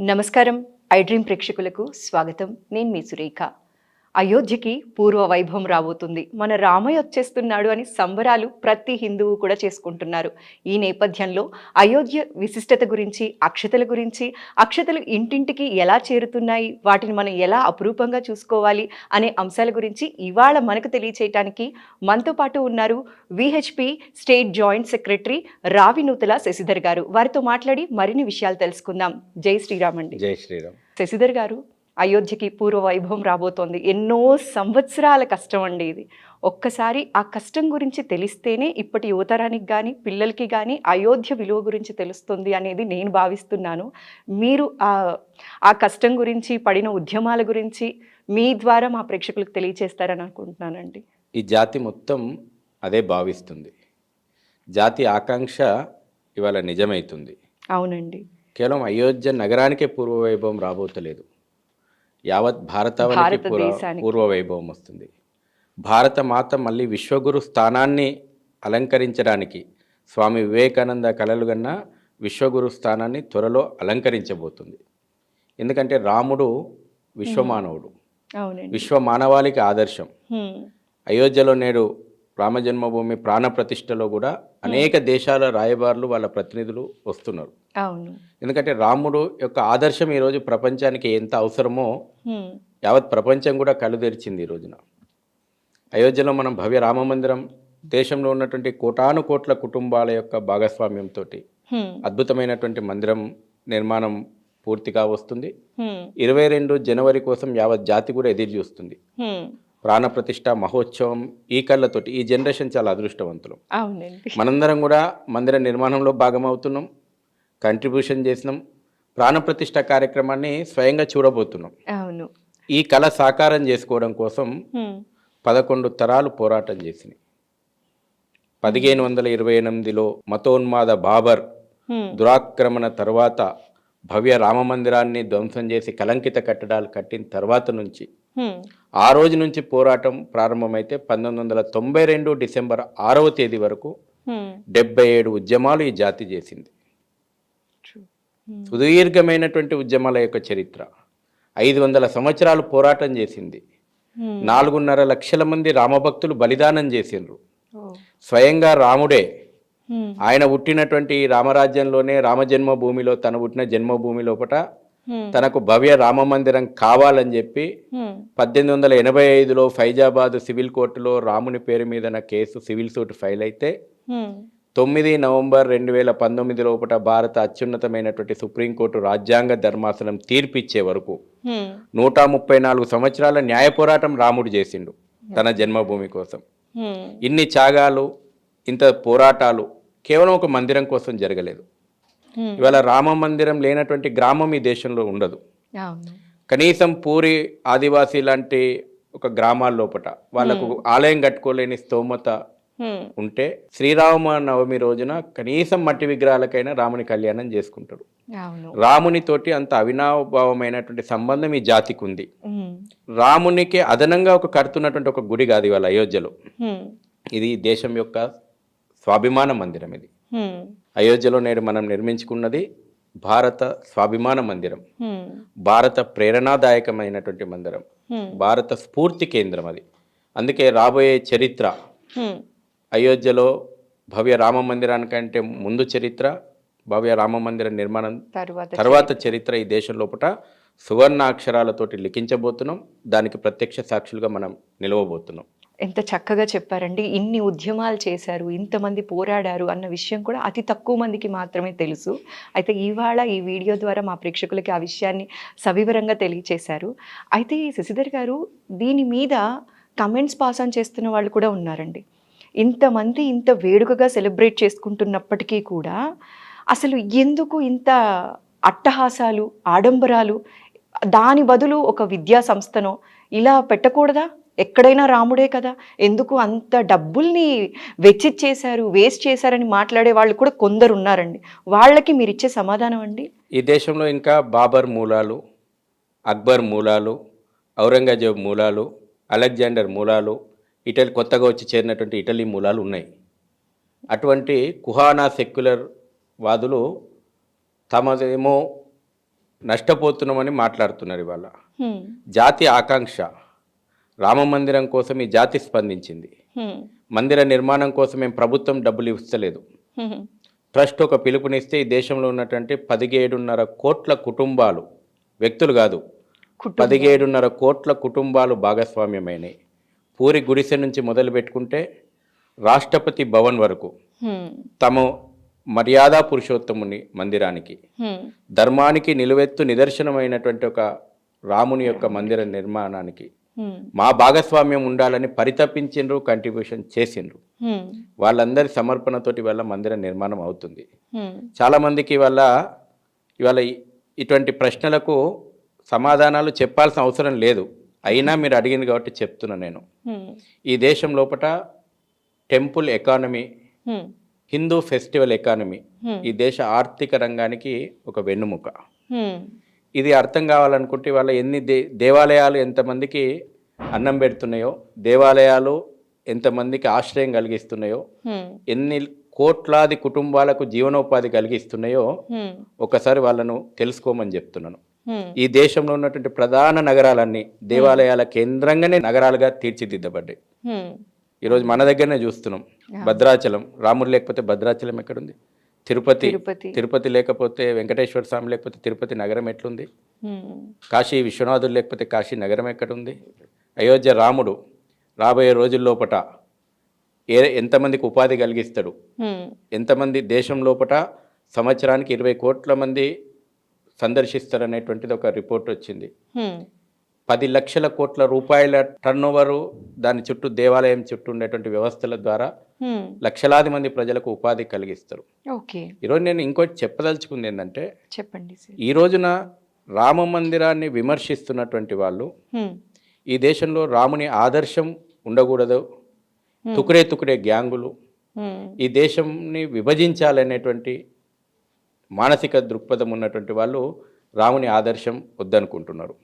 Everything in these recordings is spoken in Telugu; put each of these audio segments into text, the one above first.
నమస్కారం. ఐ డ్రీమ్ ప్రేక్షకులకు స్వాగతం. నేను మీ సురేఖ. అయోధ్యకి పూర్వ వైభవం రాబోతుంది. మన రామయ్య వచ్చేస్తున్నాడు అని సంబరాలు ప్రతి హిందువు కూడా చేసుకుంటున్నారు. ఈ నేపథ్యంలో అయోధ్య విశిష్టత గురించి, అక్షతలు ఇంటింటికి ఎలా చేరుతున్నాయి, వాటిని మనం ఎలా అపురూపంగా చూసుకోవాలి అనే అంశాల గురించి ఇవాళ మనకు తెలియచేయటానికి మనతో పాటు ఉన్నారు VHP state joint secretary Ravinuthala Sasidhar గారు. వారితో మాట్లాడి మరిన్ని విషయాలు తెలుసుకుందాం. జై శ్రీరామ్ అండి. జై శ్రీరామ్. శశిధర్ గారు, అయోధ్యకి పూర్వ వైభవం రాబోతోంది. ఎన్నో సంవత్సరాల కష్టం అండి ఇది. ఒక్కసారి ఆ కష్టం గురించి తెలిస్తేనే ఇప్పటి యువతరానికి కానీ పిల్లలకి కానీ అయోధ్య విలువ గురించి తెలుస్తుంది అనేది నేను భావిస్తున్నాను. మీరు ఆ కష్టం గురించి, పడిన ఉద్యమాల గురించి మీ ద్వారా మా ప్రేక్షకులకు తెలియచేస్తారని అనుకుంటున్నానండి. ఈ జాతి మొత్తం అదే భావిస్తుంది. జాతి ఆకాంక్ష ఇవాళ నిజమవుతుంది. అవునండి. కేవలం అయోధ్య నగరానికే పూర్వ వైభవం రాబోతలేదు, యావత్ భారతావనికి పూర్వ వైభవం వస్తుంది. భారత మాత మళ్ళీ విశ్వగురు స్థానాన్ని అలంకరించడానికి స్వామి వివేకానంద కలలుగన్న విశ్వగురు స్థానాన్ని త్వరలో అలంకరించబోతుంది. ఎందుకంటే రాముడు విశ్వమానవుడు, విశ్వమానవాళికి ఆదర్శం. అయోధ్యలో నేడు రామజన్మభూమి ప్రాణప్రతిష్టలో కూడా అనేక దేశాల రాయబారులు వాళ్ళ ప్రతినిధులు వస్తున్నారు. ఎందుకంటే రాముడు యొక్క ఆదర్శం ఈరోజు ప్రపంచానికి ఎంత అవసరమో యావత్ ప్రపంచం కూడా కళ్ళు తెరిచింది. ఈ రోజున అయోధ్యలో మనం భవ్య రామ మందిరం దేశంలో ఉన్నటువంటి కోటాను కోట్ల కుటుంబాల యొక్క భాగస్వామ్యంతో అద్భుతమైనటువంటి మందిరం నిర్మాణం పూర్తిగా వస్తుంది. 22 జనవరి కోసం యావత్ జాతి కూడా ఎదురు చూస్తుంది. ప్రాణప్రతిష్ఠ మహోత్సవం ఈ కళ్ళతోటి ఈ జనరేషన్ చాలా అదృష్టవంతులు. మనందరం కూడా మందిర నిర్మాణంలో భాగమవుతున్నాం, కంట్రిబ్యూషన్ చేసినాం, ప్రాణప్రతిష్ఠ కార్యక్రమాన్ని స్వయంగా చూడబోతున్నాం. ఈ కళ సాకారం చేసుకోవడం కోసం 11 తరాలు పోరాటం చేసినాయి. 1528లో మతోన్మాద బాబర్ దురాక్రమణ తర్వాత భవ్య రామ మందిరాన్ని ధ్వంసం చేసి కలంకిత కట్టడాలు కట్టిన తర్వాత నుంచి ఆ రోజు నుంచి పోరాటం ప్రారంభమైతే 1992 డిసెంబర్ 6వ తేదీ వరకు 77 ఉద్యమాలు ఈ జాతి చేసింది. సుదీర్ఘమైనటువంటి ఉద్యమాల యొక్క చరిత్ర. 500 సంవత్సరాలు పోరాటం చేసింది. 4.5 లక్షల మంది రామభక్తులు బలిదానం చేసిండ్రు. స్వయంగా రాముడే ఆయన పుట్టినటువంటి రామరాజ్యంలోనే రామజన్మభూమిలో తను పుట్టిన జన్మభూమి లోపట తనకు భవ్య రామ మందిరం కావాలని చెప్పి 1885లో ఫైజాబాద్ సివిల్ కోర్టులో రాముని పేరు మీద కేసు సివిల్ సూట్ ఫైల్ అయితే 9 నవంబర్ 2019 లోపల భారత అత్యున్నతమైనటువంటి సుప్రీంకోర్టు రాజ్యాంగ ధర్మాసనం తీర్పిచ్చే వరకు 134 సంవత్సరాల న్యాయ పోరాటం రాముడు చేసిండు తన జన్మభూమి కోసం. ఇన్ని త్యాగాలు, ఇంత పోరాటాలు కేవలం ఒక మందిరం కోసం జరగలేదు. ఇవాళ రామ మందిరం లేనటువంటి గ్రామం ఈ దేశంలో ఉండదు. కనీసం పూరి ఆదివాసీ లాంటి ఒక గ్రామాల లోపల వాళ్ళకు ఆలయం కట్టుకోలేని స్తోమత ఉంటే శ్రీరామ నవమి రోజున కనీసం మట్టి విగ్రహాలకైనా రాముని కళ్యాణం చేసుకుంటారు. రామునితోటి అంత అవినాభావమైనటువంటి సంబంధం ఈ జాతికి ఉంది. రామునికి అదనంగా ఒక కడుతున్నటువంటి ఒక గుడి కాదు ఇవాళ అయోధ్యలో. ఇది దేశం యొక్క స్వాభిమాన మందిరం. ఇది అయోధ్యలో నేడు మనం నిర్మించుకున్నది భారత స్వాభిమాన మందిరం, భారత ప్రేరణాదాయకమైనటువంటి మందిరం, భారత స్ఫూర్తి కేంద్రం అది. అందుకే రాబోయే చరిత్ర అయోధ్యలో భవ్య రామ మందిరానికంటే ముందు చరిత్ర, భవ్య రామ మందిర నిర్మాణం తర్వాత చరిత్ర ఈ దేశం లోపల సువర్ణ అక్షరాలతోటి లిఖించబోతున్నాం. దానికి ప్రత్యక్ష సాక్షులుగా మనం నిలవబోతున్నాం. ఎంత చక్కగా చెప్పారండి. ఇన్ని ఉద్యమాలు చేశారు, ఇంతమంది పోరాడారు అన్న విషయం కూడా అతి తక్కువ మందికి మాత్రమే తెలుసు. అయితే ఇవాళ ఈ వీడియో ద్వారా మా ప్రేక్షకులకి ఆ విషయాన్ని సవివరంగా తెలియచేశారు. అయితే శశిధర్ గారు, దీని మీద కమెంట్స్ పాస్ ఆన్ చేస్తున్న వాళ్ళు కూడా ఉన్నారండి. ఇంతమంది ఇంత వేడుకగా సెలబ్రేట్ చేసుకుంటున్నప్పటికీ కూడా అసలు ఎందుకు ఇంత అట్టహాసాలు, ఆడంబరాలు? దాని బదులు ఒక విద్యా సంస్థనో ఇలా పెట్టకూడదా? ఎక్కడైనా రాముడే కదా, ఎందుకు అంత డబ్బుల్ని వెచ్చిచ్చేశారు, వేస్ట్ చేశారని మాట్లాడే వాళ్ళు కూడా కొందరు ఉన్నారండి. వాళ్ళకి మీరు ఇచ్చే సమాధానం అండి? ఈ దేశంలో ఇంకా బాబర్ మూలాలు, అక్బర్ మూలాలు, ఔరంగజేబ్ మూలాలు, అలెగ్జాండర్ మూలాలు, ఇటలీ కొత్తగా వచ్చి చేరినటువంటి ఇటలీ మూలాలు ఉన్నాయి. అటువంటి కుహానా సెక్యులర్ వాదులు తమదేమో నష్టపోతున్నామని మాట్లాడుతున్నారు ఇవాళ. జాతి ఆకాంక్ష, రామ మందిరం కోసం ఈ జాతి స్పందించింది. మందిర నిర్మాణం కోసం ఏం ప్రభుత్వం డబ్బులు ఇస్తలేదు. ట్రస్ట్ ఒక పిలుపునిస్తే ఈ దేశంలో ఉన్నటువంటి 17.5 కోట్ల కుటుంబాలు, వ్యక్తులు కాదు, 17.5 కోట్ల కుటుంబాలు భాగస్వామ్యమైనవి. పూరి గుడిసె నుంచి మొదలు పెట్టుకుంటే రాష్ట్రపతి భవన్ వరకు తమ మర్యాద పురుషోత్తముని మందిరానికి, ధర్మానికి నిలువెత్తు నిదర్శనమైనటువంటి ఒక రాముని యొక్క మందిర నిర్మాణానికి మా భాగస్వామ్యం ఉండాలని పరితపించిండ్రు, కంట్రిబ్యూషన్ చేసిండ్రు. వాళ్ళందరి సమర్పణతోటి వల్ల మందిర నిర్మాణం అవుతుంది. చాలామందికి ఇవాళ ఇటువంటి ప్రశ్నలకు సమాధానాలు చెప్పాల్సిన అవసరం లేదు. అయినా మీరు అడిగింది కాబట్టి చెప్తున్నా నేను. ఈ దేశం లోపల temple economy, Hindu festival economy ఈ దేశ ఆర్థిక రంగానికి ఒక వెన్నుముక. ఇది అర్థం కావాలనుకుంటే వాళ్ళ ఎన్ని దేవాలయాలు ఎంతమందికి అన్నం పెడుతున్నాయో, దేవాలయాలు ఎంతమందికి ఆశ్రయం కలిగిస్తున్నాయో, ఎన్ని కోట్లాది కుటుంబాలకు జీవనోపాధి కలిగిస్తున్నాయో ఒకసారి వాళ్ళను తెలుసుకోమని చెప్తున్నాను. ఈ దేశంలో ఉన్నటువంటి ప్రధాన నగరాలన్నీ దేవాలయాల కేంద్రంగానే నగరాలుగా తీర్చిదిద్దబడ్డాయి. ఈరోజు మన దగ్గరనే చూస్తున్నాం. భద్రాచలం, రాముడు లేకపోతే భద్రాచలం ఎక్కడుంది? తిరుపతి లేకపోతే వెంకటేశ్వర స్వామి లేకపోతే తిరుపతి నగరం ఎట్లుంది? కాశీ విశ్వనాథుడు లేకపోతే కాశీ నగరం ఎక్కడుంది? అయోధ్య రాముడు రాబోయే రోజుల్లోపట ఎంతమందికి ఉపాధి కలిగిస్తాడు? ఎంతమంది దేశం లోపట సంవత్సరానికి 20 కోట్ల మంది సందర్శిస్తారనేటువంటిది ఒక రిపోర్ట్ వచ్చింది. 10 లక్షల కోట్ల రూపాయల టర్నోవరు, దాని చుట్టూ దేవాలయం చుట్టూ ఉండేటువంటి వ్యవస్థల ద్వారా లక్షలాది మంది ప్రజలకు ఉపాధి కలిగిస్తారు. ఈరోజు నేను ఇంకోటి చెప్పదలుచుకుంది ఏంటంటే, చెప్పండి. ఈ రోజున రామ మందిరాన్ని విమర్శిస్తున్నటువంటి వాళ్ళు ఈ దేశంలో రాముని ఆదర్శం ఉండకూడదు, తుకుడే గ్యాంగులు ఈ దేశంని విభజించాలనేటువంటి మానసిక దృక్పథం ఉన్నటువంటి వాళ్ళు రాముని ఆదర్శం వద్దనుకుంటున్నారు.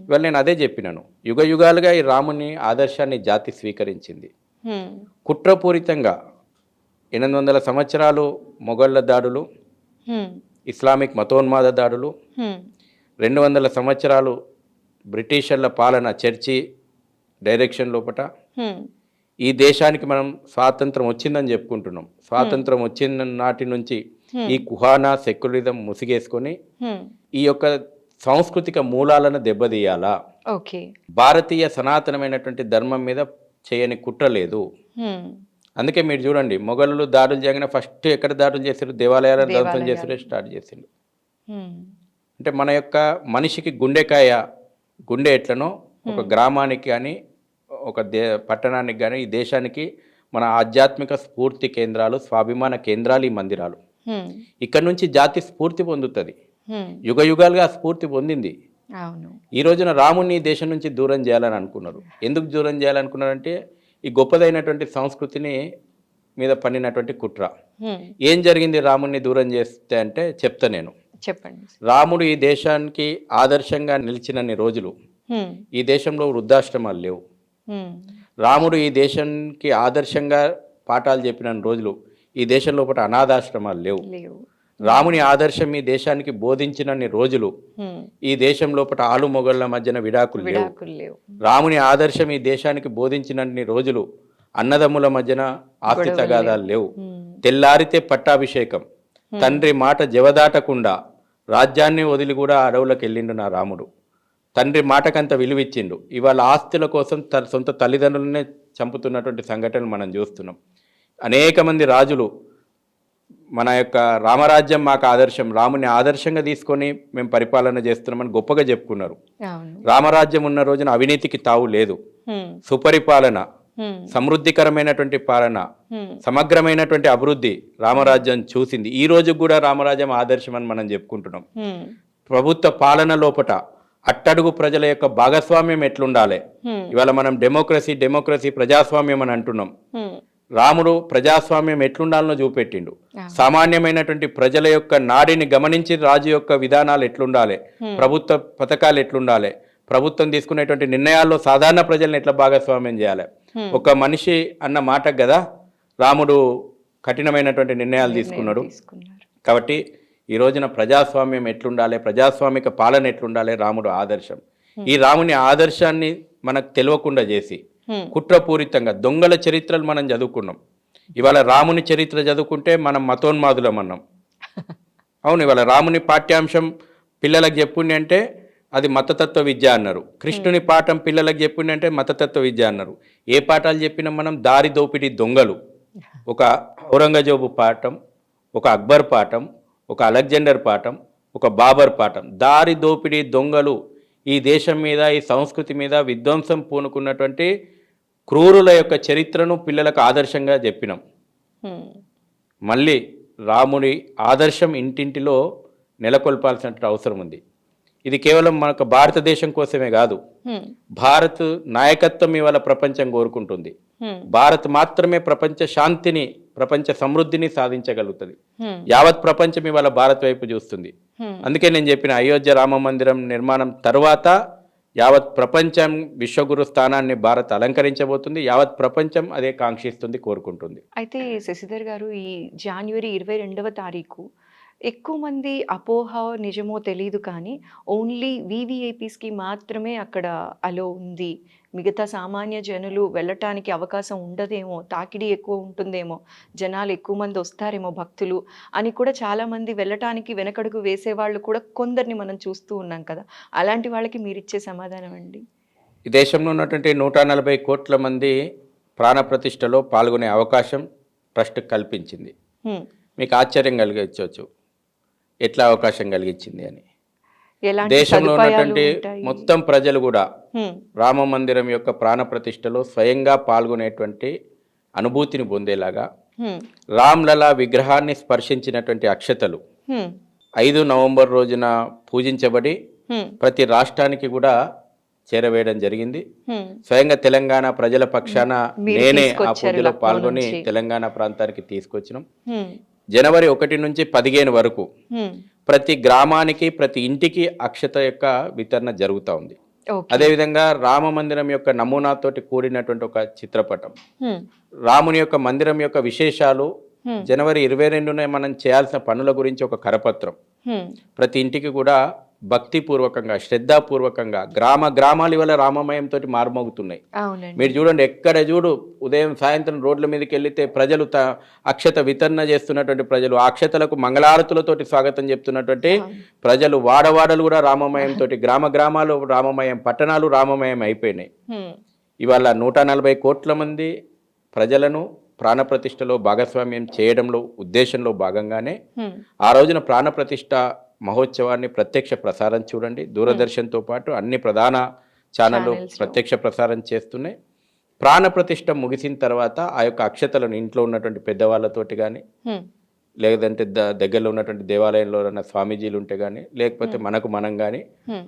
ఇవాళ నేను అదే చెప్పినాను. యుగ యుగాలుగా ఈ రాముని ఆదర్శాన్ని జాతి స్వీకరించింది. కుట్రపూరితంగా 800 సంవత్సరాలు మొఘళ్ళ దాడులు, ఇస్లామిక్ మతోన్మాద దాడులు, 200 సంవత్సరాలు బ్రిటిషర్ల పాలన, చర్చి డైరెక్షన్ లోపట ఈ దేశానికి మనం స్వాతంత్రం వచ్చిందని చెప్పుకుంటున్నాం. స్వాతంత్రం వచ్చిన నాటి నుంచి ఈ కుహానా సెక్యులరిజం ముసిగేసుకొని ఈ యొక్క సాంస్కృతిక మూలాలను దెబ్బతీయాలా, భారతీయ సనాతనమైనటువంటి ధర్మం మీద చేయని కుట్ర లేదు. అందుకే మీరు చూడండి, మొఘలు దాడులు చేయగానే ఫస్ట్ ఎక్కడ దాడులు చేశారు? దేవాలయాలను ధ్వంసం చేసి స్టార్ట్ చేసిండు. అంటే మన యొక్క మనిషికి గుండె ఎట్లనో ఒక గ్రామానికి కానీ ఒక పట్టణానికి కానీ ఈ దేశానికి మన ఆధ్యాత్మిక స్ఫూర్తి కేంద్రాలు, స్వాభిమాన కేంద్రాలు ఈ మందిరాలు. ఇక్కడ నుంచి జాతి స్ఫూర్తి పొందుతుంది. యుగ యుగాలుగా స్ఫూర్తి పొందింది. ఈ రోజున రాముని దేశం నుంచి దూరం చేయాలని అనుకున్నారు. ఎందుకు దూరం చేయాలనుకున్నారంటే ఈ గొప్పదైనటువంటి సంస్కృతిని మీద పన్నినటువంటి కుట్ర. ఏం జరిగింది రాముని దూరం చేస్తే అంటే చెప్తా నేను. చెప్పండి. రాముడు ఈ దేశానికి ఆదర్శంగా నిలిచినన్ని రోజులు ఈ దేశంలో వృద్ధాశ్రమాలు లేవు. రాముడు ఈ దేశానికి ఆదర్శంగా పాఠాలు చెప్పిన రోజులు ఈ దేశంలో ఒకటి అనాథాశ్రమాలు లేవు. రాముని ఆదర్శం ఈ దేశానికి బోధించినన్ని రోజులు ఈ దేశం లోపల ఆలు మొగళ్ళ మధ్యన విడాకులు లేవు. రాముని ఆదర్శం ఈ దేశానికి బోధించినన్ని రోజులు అన్నదమ్ముల మధ్యన ఆస్తి తగాదాలు లేవు. తెల్లారితే పట్టాభిషేకం, తండ్రి మాట జవదాటకుండా రాజ్యాన్ని వదిలి కూడా అడవులకు వెళ్ళిండు నా రాముడు. తండ్రి మాటకంత విలువిచ్చిండు. ఇవాళ ఆస్తుల కోసం తన సొంత తల్లిదండ్రులనే చంపుతున్నటువంటి సంఘటనలు మనం చూస్తున్నాం. అనేక మంది రాజులు మన యొక్క రామరాజ్యం మాకు ఆదర్శం, రాముని ఆదర్శంగా తీసుకొని మేము పరిపాలన చేస్తున్నామని గొప్పగా చెప్పుకున్నారు. రామరాజ్యం ఉన్న రోజున అవినీతికి తావు లేదు. సుపరిపాలన, సమృద్ధికరమైనటువంటి పాలన, సమగ్రమైనటువంటి అభివృద్ధి రామరాజ్యం చూసింది. ఈ రోజు కూడా రామరాజ్యం ఆదర్శం అని మనం చెప్పుకుంటున్నాం. ప్రభుత్వ పాలన లోపట అట్టడుగు ప్రజల యొక్క భాగస్వామ్యం ఎట్లుండాలి. ఇవాళ మనం డెమోక్రసీ ప్రజాస్వామ్యం అని అంటున్నాం. రాముడు ప్రజాస్వామ్యం ఎట్లుండాలనో చూపెట్టిండు. సామాన్యమైనటువంటి ప్రజల యొక్క నాడిని గమనించి రాజు యొక్క విధానాలు ఎట్లుండాలి, ప్రభుత్వ పథకాలు ఎట్లుండాలి, ప్రభుత్వం తీసుకునేటువంటి నిర్ణయాల్లో సాధారణ ప్రజల్ని ఎట్లా భాగస్వామ్యం చేయాలి. ఒక మనిషి అన్న మాట కదా రాముడు కఠినమైనటువంటి నిర్ణయాలు తీసుకున్నాడు. కాబట్టి ఈ రోజున ప్రజాస్వామ్యం ఎట్లుండాలి, ప్రజాస్వామిక పాలన ఎట్లుండాలి, రాముడు ఆదర్శం. ఈ రాముని ఆదర్శాన్ని మనకు తెలియకుండా చేసి కుట్రపూరితంగా దొంగల చరిత్రలు మనం చదువుకున్నాం. ఇవాళ రాముని చరిత్ర చదువుకుంటే మనం మతోన్మాదులం అన్నాం. అవును, ఇవాళ రాముని పాఠ్యాంశం పిల్లలకు చెప్పుండి అంటే అది మతతత్వ విద్య అన్నారు. కృష్ణుని పాఠం పిల్లలకు చెప్పుండి అంటే మతతత్వ విద్య అన్నారు. ఏ పాఠాలు చెప్పినా మనం దారి దోపిడీ దొంగలు. ఒక ఔరంగజేబు పాఠం, ఒక అక్బర్ పాఠం, ఒక అలెగ్జాండర్ పాఠం, ఒక బాబర్ పాఠం. దారి దోపిడీ దొంగలు ఈ దేశం మీద, ఈ సంస్కృతి మీద విధ్వంసం పూనుకున్నటువంటి క్రూరుల యొక్క చరిత్రను పిల్లలకు ఆదర్శంగా చెప్పినాం. మళ్ళీ రాముడి ఆదర్శం ఇంటింటిలో నెలకొల్పాల్సిన అవసరం ఉంది. ఇది కేవలం మనకు భారతదేశం కోసమే కాదు, భారత్ నాయకత్వం ఇవాళ ప్రపంచం కోరుకుంటుంది. భారత్ మాత్రమే ప్రపంచ శాంతిని, ప్రపంచ సమృద్ధిని సాధించగలుగుతుంది. యావత్ ప్రపంచం ఇవాళ భారత్ వైపు చూస్తుంది. అందుకే నేను చెప్పిన అయోధ్య రామ మందిరం నిర్మాణం తర్వాత యావత్ ప్రపంచం విశ్వగురు స్థానాన్ని భారత్ అలంకరించబోతుంది. యావత్ ప్రపంచం అదే కాంక్షిస్తుంది, కోరుకుంటుంది. అయితే శశిధర్ గారు, ఈ జనవరి 22వ తారీఖు ఎక్కువ మంది అపోహ నిజమో తెలియదు కానీ ఓన్లీ వివిఐపీస్కి మాత్రమే అక్కడ అలో ఉంది, మిగతా సామాన్య జనులు వెళ్ళటానికి అవకాశం ఉండదేమో, తాకిడి ఎక్కువ ఉంటుందేమో, జనాలు ఎక్కువ మంది వస్తారేమో భక్తులు అని కూడా చాలామంది వెళ్ళటానికి వెనకడుగు వేసేవాళ్ళు కూడా కొందరిని మనం చూస్తూ ఉన్నాం కదా. అలాంటి వాళ్ళకి మీరు ఇచ్చే సమాధానం అండి? ఈ దేశంలో ఉన్నటువంటి 140 కోట్ల మంది ప్రాణప్రతిష్టలో పాల్గొనే అవకాశం ట్రస్ట్ కల్పించింది. మీకు ఆశ్చర్యం కలిగించవచ్చు ఎట్లా అవకాశం కలిగించింది అని. దేశంలో ఉన్నటువంటి మొత్తం ప్రజలు కూడా రామ మందిరం యొక్క ప్రాణప్రతిష్టలో స్వయంగా పాల్గొనేటువంటి అనుభూతిని పొందేలాగా రామ్లలా విగ్రహాన్ని స్పర్శించినటువంటి అక్షతలు 5 నవంబర్ రోజున పూజించబడి ప్రతి రాష్ట్రానికి కూడా చేరవేయడం జరిగింది. స్వయంగా తెలంగాణ ప్రజల పక్షాన నేనే ఆ పూజలో పాల్గొని తెలంగాణ ప్రాంతానికి తీసుకొచ్చినాం. జనవరి 1 నుంచి 15 వరకు ప్రతి గ్రామానికి, ప్రతి ఇంటికి అక్షత యొక్క వితరణ జరుగుతూ ఉంది. అదేవిధంగా రామ మందిరం యొక్క నమూనాతోటి కూడినటువంటి ఒక చిత్రపటం, రాముని యొక్క మందిరం యొక్క విశేషాలు, జనవరి 22న మనం చేయాల్సిన పనుల గురించి ఒక కరపత్రం ప్రతి ఇంటికి కూడా భక్తిపూర్వకంగా, శ్రద్ధాపూర్వకంగా గ్రామాలు ఇవాళ రామమయంతో మారుమోగుతున్నాయి. మీరు చూడండి, ఎక్కడ చూడు ఉదయం సాయంత్రం రోడ్ల మీదకి వెళ్తే ప్రజలు అక్షత వితరణ చేస్తున్నటువంటి ప్రజలు, అక్షతలకు మంగళారతులతోటి స్వాగతం చెప్తున్నటువంటి ప్రజలు, వాడవాడలు కూడా రామమయంతో, గ్రామాలు రామమయం, పట్టణాలు రామమయం అయిపోయినాయి. ఇవాళ 140 కోట్ల మంది ప్రజలను ప్రాణప్రతిష్టలో భాగస్వామ్యం చేయడంలో ఉద్దేశంలో భాగంగానే ఆ రోజున ప్రాణప్రతిష్ఠ మహోత్సవాన్ని ప్రత్యక్ష ప్రసారం చూడండి. దూరదర్శన్తో పాటు అన్ని ప్రధాన ఛానళ్ళు ప్రత్యక్ష ప్రసారం చేస్తున్నాయి. ప్రాణప్రతిష్ఠ ముగిసిన తర్వాత ఆ యొక్క అక్షతలను ఇంట్లో ఉన్నటువంటి పెద్దవాళ్ళతోటి కానీ, లేదంటే దగ్గరలో ఉన్నటువంటి దేవాలయంలో ఉన్న స్వామీజీలు ఉంటే కానీ, లేకపోతే మనం కానీ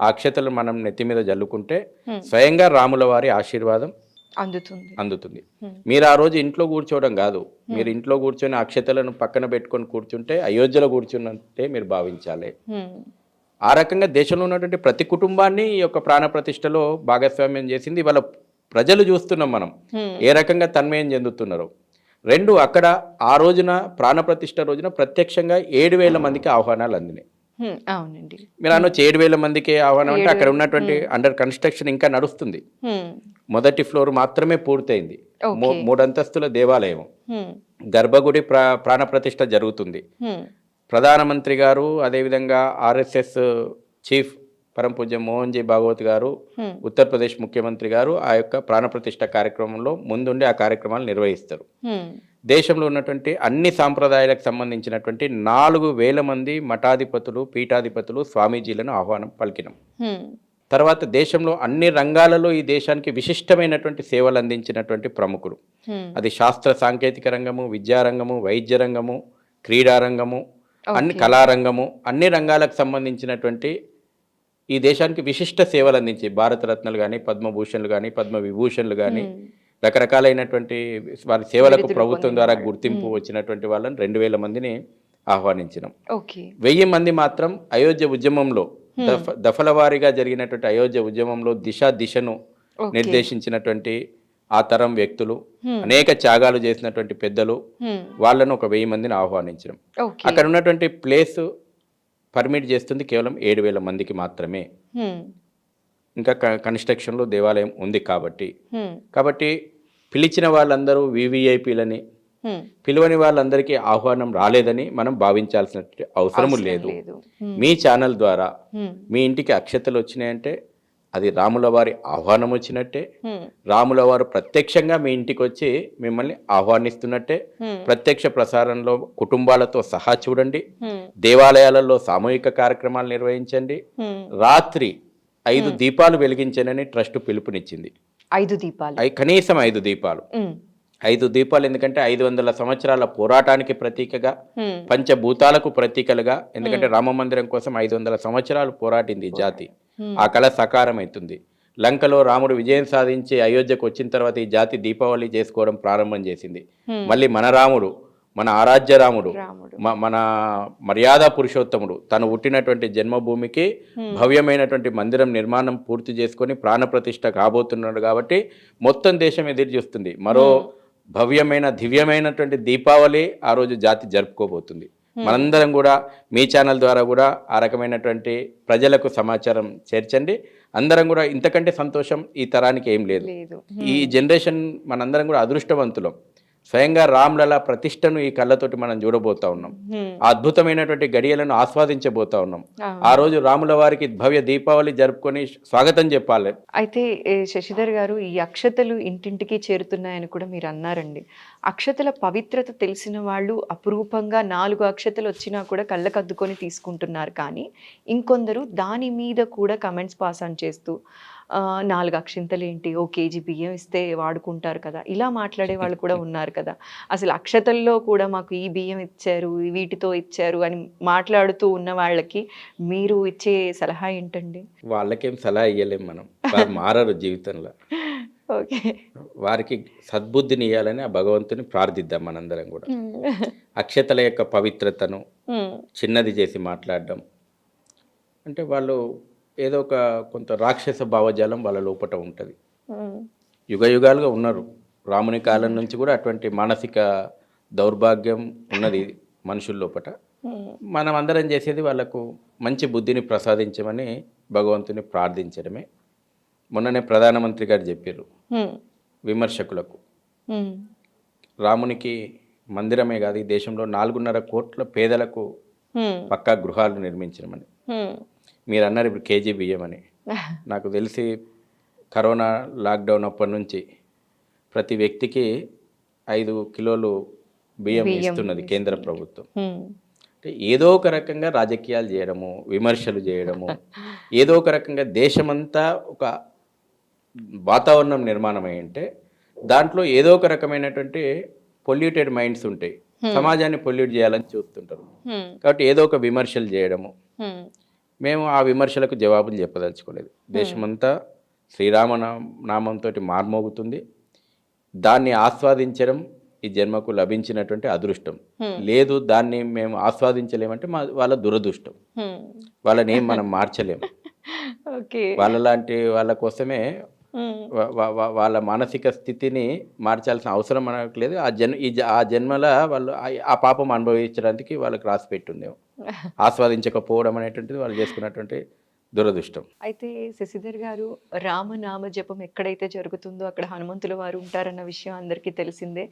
ఆ అక్షతలను మనం నెత్తి మీద జల్లుకుంటే స్వయంగా రాముల వారి ఆశీర్వాదం అందుతుంది. మీరు ఆ రోజు ఇంట్లో కూర్చోవడం కాదు, మీరు ఇంట్లో కూర్చొని అక్షతలను పక్కన పెట్టుకొని కూర్చుంటే అయోధ్యలో కూర్చున్నట్టే మీరు భావించాలి. ఆ రకంగా దేశంలో ఉన్నటువంటి ప్రతి కుటుంబాన్ని ఈ యొక్క ప్రాణప్రతిష్టలో భాగస్వామ్యం చేసింది. ఇవాళ ప్రజలు చూస్తున్నాం మనం ఏ రకంగా తన్మయం చెందుతున్నారు. 2, అక్కడ ఆ రోజున ప్రాణప్రతిష్ఠ రోజున ప్రత్యక్షంగా 7,000 మందికి ఆహ్వానాలు అందినాయి. అవునండి, మీరు అనొచ్చు 7,000 మందికి ఆహ్వానం అంటే అక్కడ ఉన్నటువంటి అండర్ కన్స్ట్రక్షన్ ఇంకా నడుస్తుంది. మొదటి ఫ్లోర్ మాత్రమే పూర్తయింది. 3 అంతస్తుల దేవాలయం, గర్భగుడి ప్రాణప్రతిష్ఠ జరుగుతుంది. ప్రధానమంత్రి గారు, అదేవిధంగా ఆర్ఎస్ఎస్ చీఫ్ పరంపూజ్య మోహన్ జీ భాగవత్ గారు, ఉత్తరప్రదేశ్ ముఖ్యమంత్రి గారు ఆ యొక్క ప్రాణప్రతిష్ఠ కార్యక్రమంలో ముందుండి ఆ కార్యక్రమాలు నిర్వహిస్తారు. దేశంలో ఉన్నటువంటి అన్ని సాంప్రదాయాలకు సంబంధించినటువంటి 4,000 మంది మఠాధిపతులు, పీఠాధిపతులు, స్వామీజీలను ఆహ్వానం పలికినాం. తర్వాత దేశంలో అన్ని రంగాలలో ఈ దేశానికి విశిష్టమైనటువంటి సేవలు అందించినటువంటి ప్రముఖులు, అది శాస్త్ర సాంకేతిక రంగము, విద్యారంగము, వైద్య రంగము, క్రీడారంగము, అన్ని కళారంగము, అన్ని రంగాలకు సంబంధించినటువంటి ఈ దేశానికి విశిష్ట సేవలు అందించి భారతరత్నలు కానీ, పద్మభూషణ్లు కానీ, పద్మవిభూషణ్లు కానీ, రకరకాలైనటువంటి వారి సేవలకు ప్రభుత్వం ద్వారా గుర్తింపు వచ్చినటువంటి వాళ్ళని 2,000 మందిని ఆహ్వానించినాం. 1,000 మంది మాత్రం అయోధ్య ఉద్యమంలో దఫల వారీగా జరిగినటువంటి అయోధ్య ఉద్యమంలో దిశను నిర్దేశించినటువంటి ఆ తరం వ్యక్తులు, అనేక త్యాగాలు చేసినటువంటి పెద్దలు, వాళ్ళను ఒక 1,000 మందిని ఆహ్వానించడం. అక్కడ ఉన్నటువంటి ప్లేస్ పర్మిట్ చేస్తుంది కేవలం 7,000 మందికి మాత్రమే. హ్మ్. ఇంకా కన్స్ట్రక్షన్లో దేవాలయం ఉంది కాబట్టి హ్మ్. కాబట్టి పిలిచిన వాళ్ళందరూ వివిఐపీలని, హ్మ్. పిలువని వాళ్ళందరికీ ఆహ్వానం రాలేదని మనం భావించాల్సిన అవసరము అవసరం లేదు. లేదు. హ్మ్. మీ ఛానల్ ద్వారా హ్మ్. మీ ఇంటికి అక్షతలు వచ్చినాయంటే అది రాముల వారి ఆహ్వానం వచ్చినట్టే. హ్మ్. రాముల వారు ప్రత్యక్షంగా మీ ఇంటికి వచ్చి మిమ్మల్ని ఆహ్వానిస్తున్నట్టే. హ్మ్. ప్రత్యక్ష ప్రసారంలో కుటుంబాలతో సహా చూడండి. హ్మ్. దేవాలయాలలో సామూహిక కార్యక్రమాలు నిర్వహించండి. హ్మ్. రాత్రి 5 దీపాలు వెలిగించనని ట్రస్ట్ పిలుపునిచ్చింది. 5 దీపాలు. కనీసం 5 దీపాలు. హ్మ్. 5 దీపాలు ఎందుకంటే 500 సంవత్సరాల పోరాటానికి ప్రతీకగా, హ్మ్. పంచభూతాలకు ప్రతీకలుగా, ఎందుకంటే రామ మందిరం కోసం 500 సంవత్సరాలు పోరాటింది ఈ జాతి. హ్మ్. ఆ కళ సకారం అవుతుంది. లంకలో రాముడు విజయం సాధించి అయోధ్యకు వచ్చిన తర్వాత ఈ జాతి దీపావళి చేసుకోవడం ప్రారంభం చేసింది. హ్మ్. మళ్ళీ మన రాముడు, మన ఆరాధ్య రాముడు, రాముడు. మన మర్యాద పురుషోత్తముడు తను పుట్టినటువంటి జన్మభూమికి భవ్యమైనటువంటి మందిరం నిర్మాణం పూర్తి చేసుకొని ప్రాణప్రతిష్ఠ కాబోతున్నాడు కాబట్టి మొత్తం దేశం ఎదురు చూస్తుంది. మరో భవ్యమైన దివ్యమైనటువంటి దీపావళి ఆ రోజు జాతి జరుపుకోబోతుంది. మనందరం కూడా మీ ఛానల్ ద్వారా కూడా ఆ రకమైనటువంటి ప్రజలకు సమాచారం చేర్చండి. అందరం కూడా ఇంతకంటే సంతోషం ఈ తరానికి ఏం లేదు. లేదు. ఈ జనరేషన్ మనందరం కూడా అదృష్టవంతులం. స్వయంగా రామ్లలా ప్రతిష్టను ఈ కళ్ళతోటి మనం చూడబోతా ఉన్నాం. హ్మ్. ఆ అద్భుతమైనటువంటి గడియలను ఆస్వాదించబోతా ఉన్నాం. అవును. ఆ రోజు రాముల వారికి భవ్య దీపావళి జరుపుకొని స్వాగతం చెప్పాలి. అయితే శశిధర్ గారు, ఈ అక్షతలు ఇంటింటికి చేరుతున్నాయని కూడా మీరు అన్నారండి. అక్షతల పవిత్రత తెలిసిన వాళ్ళు అపురూపంగా 4 అక్షతలు వచ్చినా కూడా కళ్ళకద్దుకొని తీసుకుంటున్నారు. కానీ ఇంకొందరు దాని మీద కూడా కమెంట్స్ పాస్ ఆన్ చేస్తూ 4 అక్షింతలేంటి, ఓ కేజీ బియ్యం ఇస్తే వాడుకుంటారు కదా, ఇలా మాట్లాడే వాళ్ళు కూడా ఉన్నారు కదా. అసలు అక్షతల్లో కూడా మాకు ఈ బియ్యం ఇచ్చారు, వీటితో ఇచ్చారు అని మాట్లాడుతూ ఉన్న వాళ్ళకి మీరు ఇచ్చే సలహా ఏంటండి? వాళ్ళకేం సలహా ఇయ్యలేం మనం. వారు మారరు జీవితంలో. ఓకే. వారికి సద్బుద్ధిని ఇవ్వాలని ఆ భగవంతుని ప్రార్థిద్దాం మనందరం కూడా. అక్షతల యొక్క పవిత్రతను చిన్నది చేసి మాట్లాడడం అంటే వాళ్ళు ఏదో ఒక కొంత రాక్షస భావజాలం వాళ్ళ లోపట ఉంటుంది. యుగ యుగాలుగా ఉన్నారు. రాముని కాలం నుంచి కూడా అటువంటి మానసిక దౌర్భాగ్యం ఉన్నది మనుషుల లోపట. మనం అందరం చేసేది వాళ్ళకు మంచి బుద్ధిని ప్రసాదించమని భగవంతుని ప్రార్థించడమే. మొన్ననే ప్రధానమంత్రి గారు చెప్పారు విమర్శకులకు, రామునికి మందిరమే కాదు ఈ దేశంలో 4.5 కోట్ల పేదలకు పక్కా గృహాలు నిర్మించడమని. మీరు అన్నారు ఇప్పుడు కేజీ బియ్యం అని. నాకు తెలిసి కరోనా లాక్డౌన్ అప్పటి నుంచి ప్రతి వ్యక్తికి 5 కిలోలు బియ్యం ఇస్తున్నది కేంద్ర ప్రభుత్వం. అంటే ఏదో ఒక రకంగా రాజకీయాలు చేయడము, విమర్శలు చేయడము, ఏదో ఒక రకంగా దేశమంతా ఒక వాతావరణం నిర్మాణం అయి ఉంటే దాంట్లో ఏదో ఒక రకమైనటువంటి పొల్యూటెడ్ మైండ్స్ ఉంటాయి. సమాజాన్ని పొల్యూట్ చేయాలని చూస్తుంటారు. కాబట్టి ఏదో ఒక విమర్శలు చేయడము. మేము ఆ విమర్శలకు జవాబులు చెప్పదలుచుకోలేదు. దేశమంతా శ్రీరామ నామంతో మార్మోగుతుంది. దాన్ని ఆస్వాదించడం ఈ జన్మకు లభించినటువంటి అదృష్టం. లేదు దాన్ని మేము ఆస్వాదించలేమంటే వాళ్ళ దురదృష్టం. వాళ్ళని ఏం మనం మార్చలేము. వాళ్ళలాంటి వాళ్ళ కోసమే వాళ్ళ మానసిక స్థితిని మార్చాల్సిన అవసరం మనకు లేదు. ఆ జన్మల వాళ్ళు ఆ పాపం అనుభవించడానికి వాళ్ళకి రాసి పెట్టుందేమో. ఆస్వాదించకపోవడం అనేటువంటిది వాళ్ళు చేసుకున్నటువంటి దురదృష్టం. అయితే శశిధర్ గారు, రామనామ జపం ఎక్కడైతే జరుగుతుందో అక్కడ హనుమంతుల వారు ఉంటారన్న విషయం అందరికీ తెలిసిందే.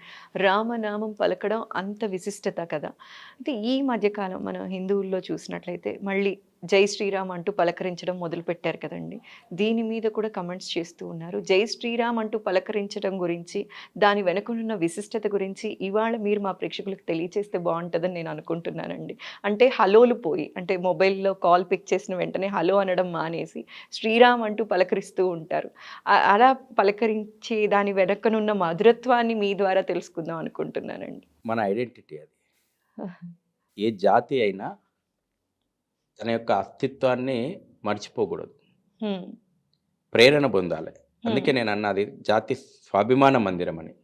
రామనామం పలకడం అంత విశిష్టత కదా. అయితే ఈ మధ్యకాలం మన హిందువుల్లో చూసినట్లయితే మళ్ళీ జై శ్రీరామ్ అంటూ పలకరించడం మొదలుపెట్టారు కదండి. దీని మీద కూడా కమెంట్స్ చేస్తూ ఉన్నారు. జై శ్రీరామ్ అంటూ పలకరించడం గురించి, దాని వెనుకనున్న విశిష్టత గురించి ఇవాళ మీరు మా ప్రేక్షకులకు తెలియచేస్తే బాగుంటుందని నేను అనుకుంటున్నానండి. అంటే హలోలు పోయి, అంటే మొబైల్లో కాల్ పిక్ చేసిన వెంటనే హలో అనడం మానేసి శ్రీరామ్ అంటూ పలకరిస్తూ ఉంటారు. అలా పలకరించే దాని వెనకనున్న మధురత్వాన్ని మీ ద్వారా తెలుసుకుందాం అనుకుంటున్నానండి. మన ఐడెంటిటీ అది. ఏ జాతి అయినా తన యొక్క అస్తిత్వాన్ని మర్చిపోకూడదు. ప్రేరణ పొందాలి. అందుకే నేను అన్నది జాతి స్వాభిమాన మందిరం అని.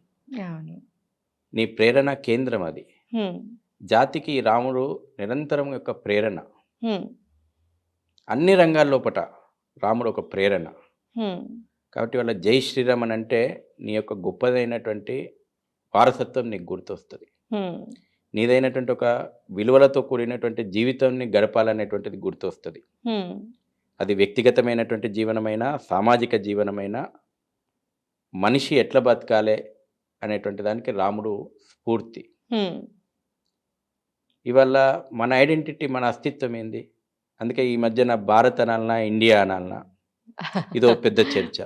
నీ ప్రేరణ కేంద్రం అది. జాతికి రాముడు నిరంతరం యొక్క ప్రేరణ. అన్ని రంగాల్లోపట రాముడు ఒక ప్రేరణ. కాబట్టి వాళ్ళ జై శ్రీరామ్ అని అంటే నీ యొక్క గొప్పదైనటువంటి వారసత్వం నీకు గుర్తొస్తుంది. నీదైనటువంటి ఒక విలువలతో కూడినటువంటి జీవితాన్ని గడపాలనేటువంటిది గుర్తొస్తుంది. అది వ్యక్తిగతమైనటువంటి జీవనమైనా, సామాజిక జీవనమైనా, మనిషి ఎట్లా బతకాలి అనేటువంటి దానికి రాముడు స్ఫూర్తి. ఇవాళ మన ఐడెంటిటీ, మన అస్తిత్వం ఏంది? అందుకే ఈ మధ్యన భారత్ అనాలనా, ఇండియా అనాలనా, ఇదో పెద్ద చర్చ.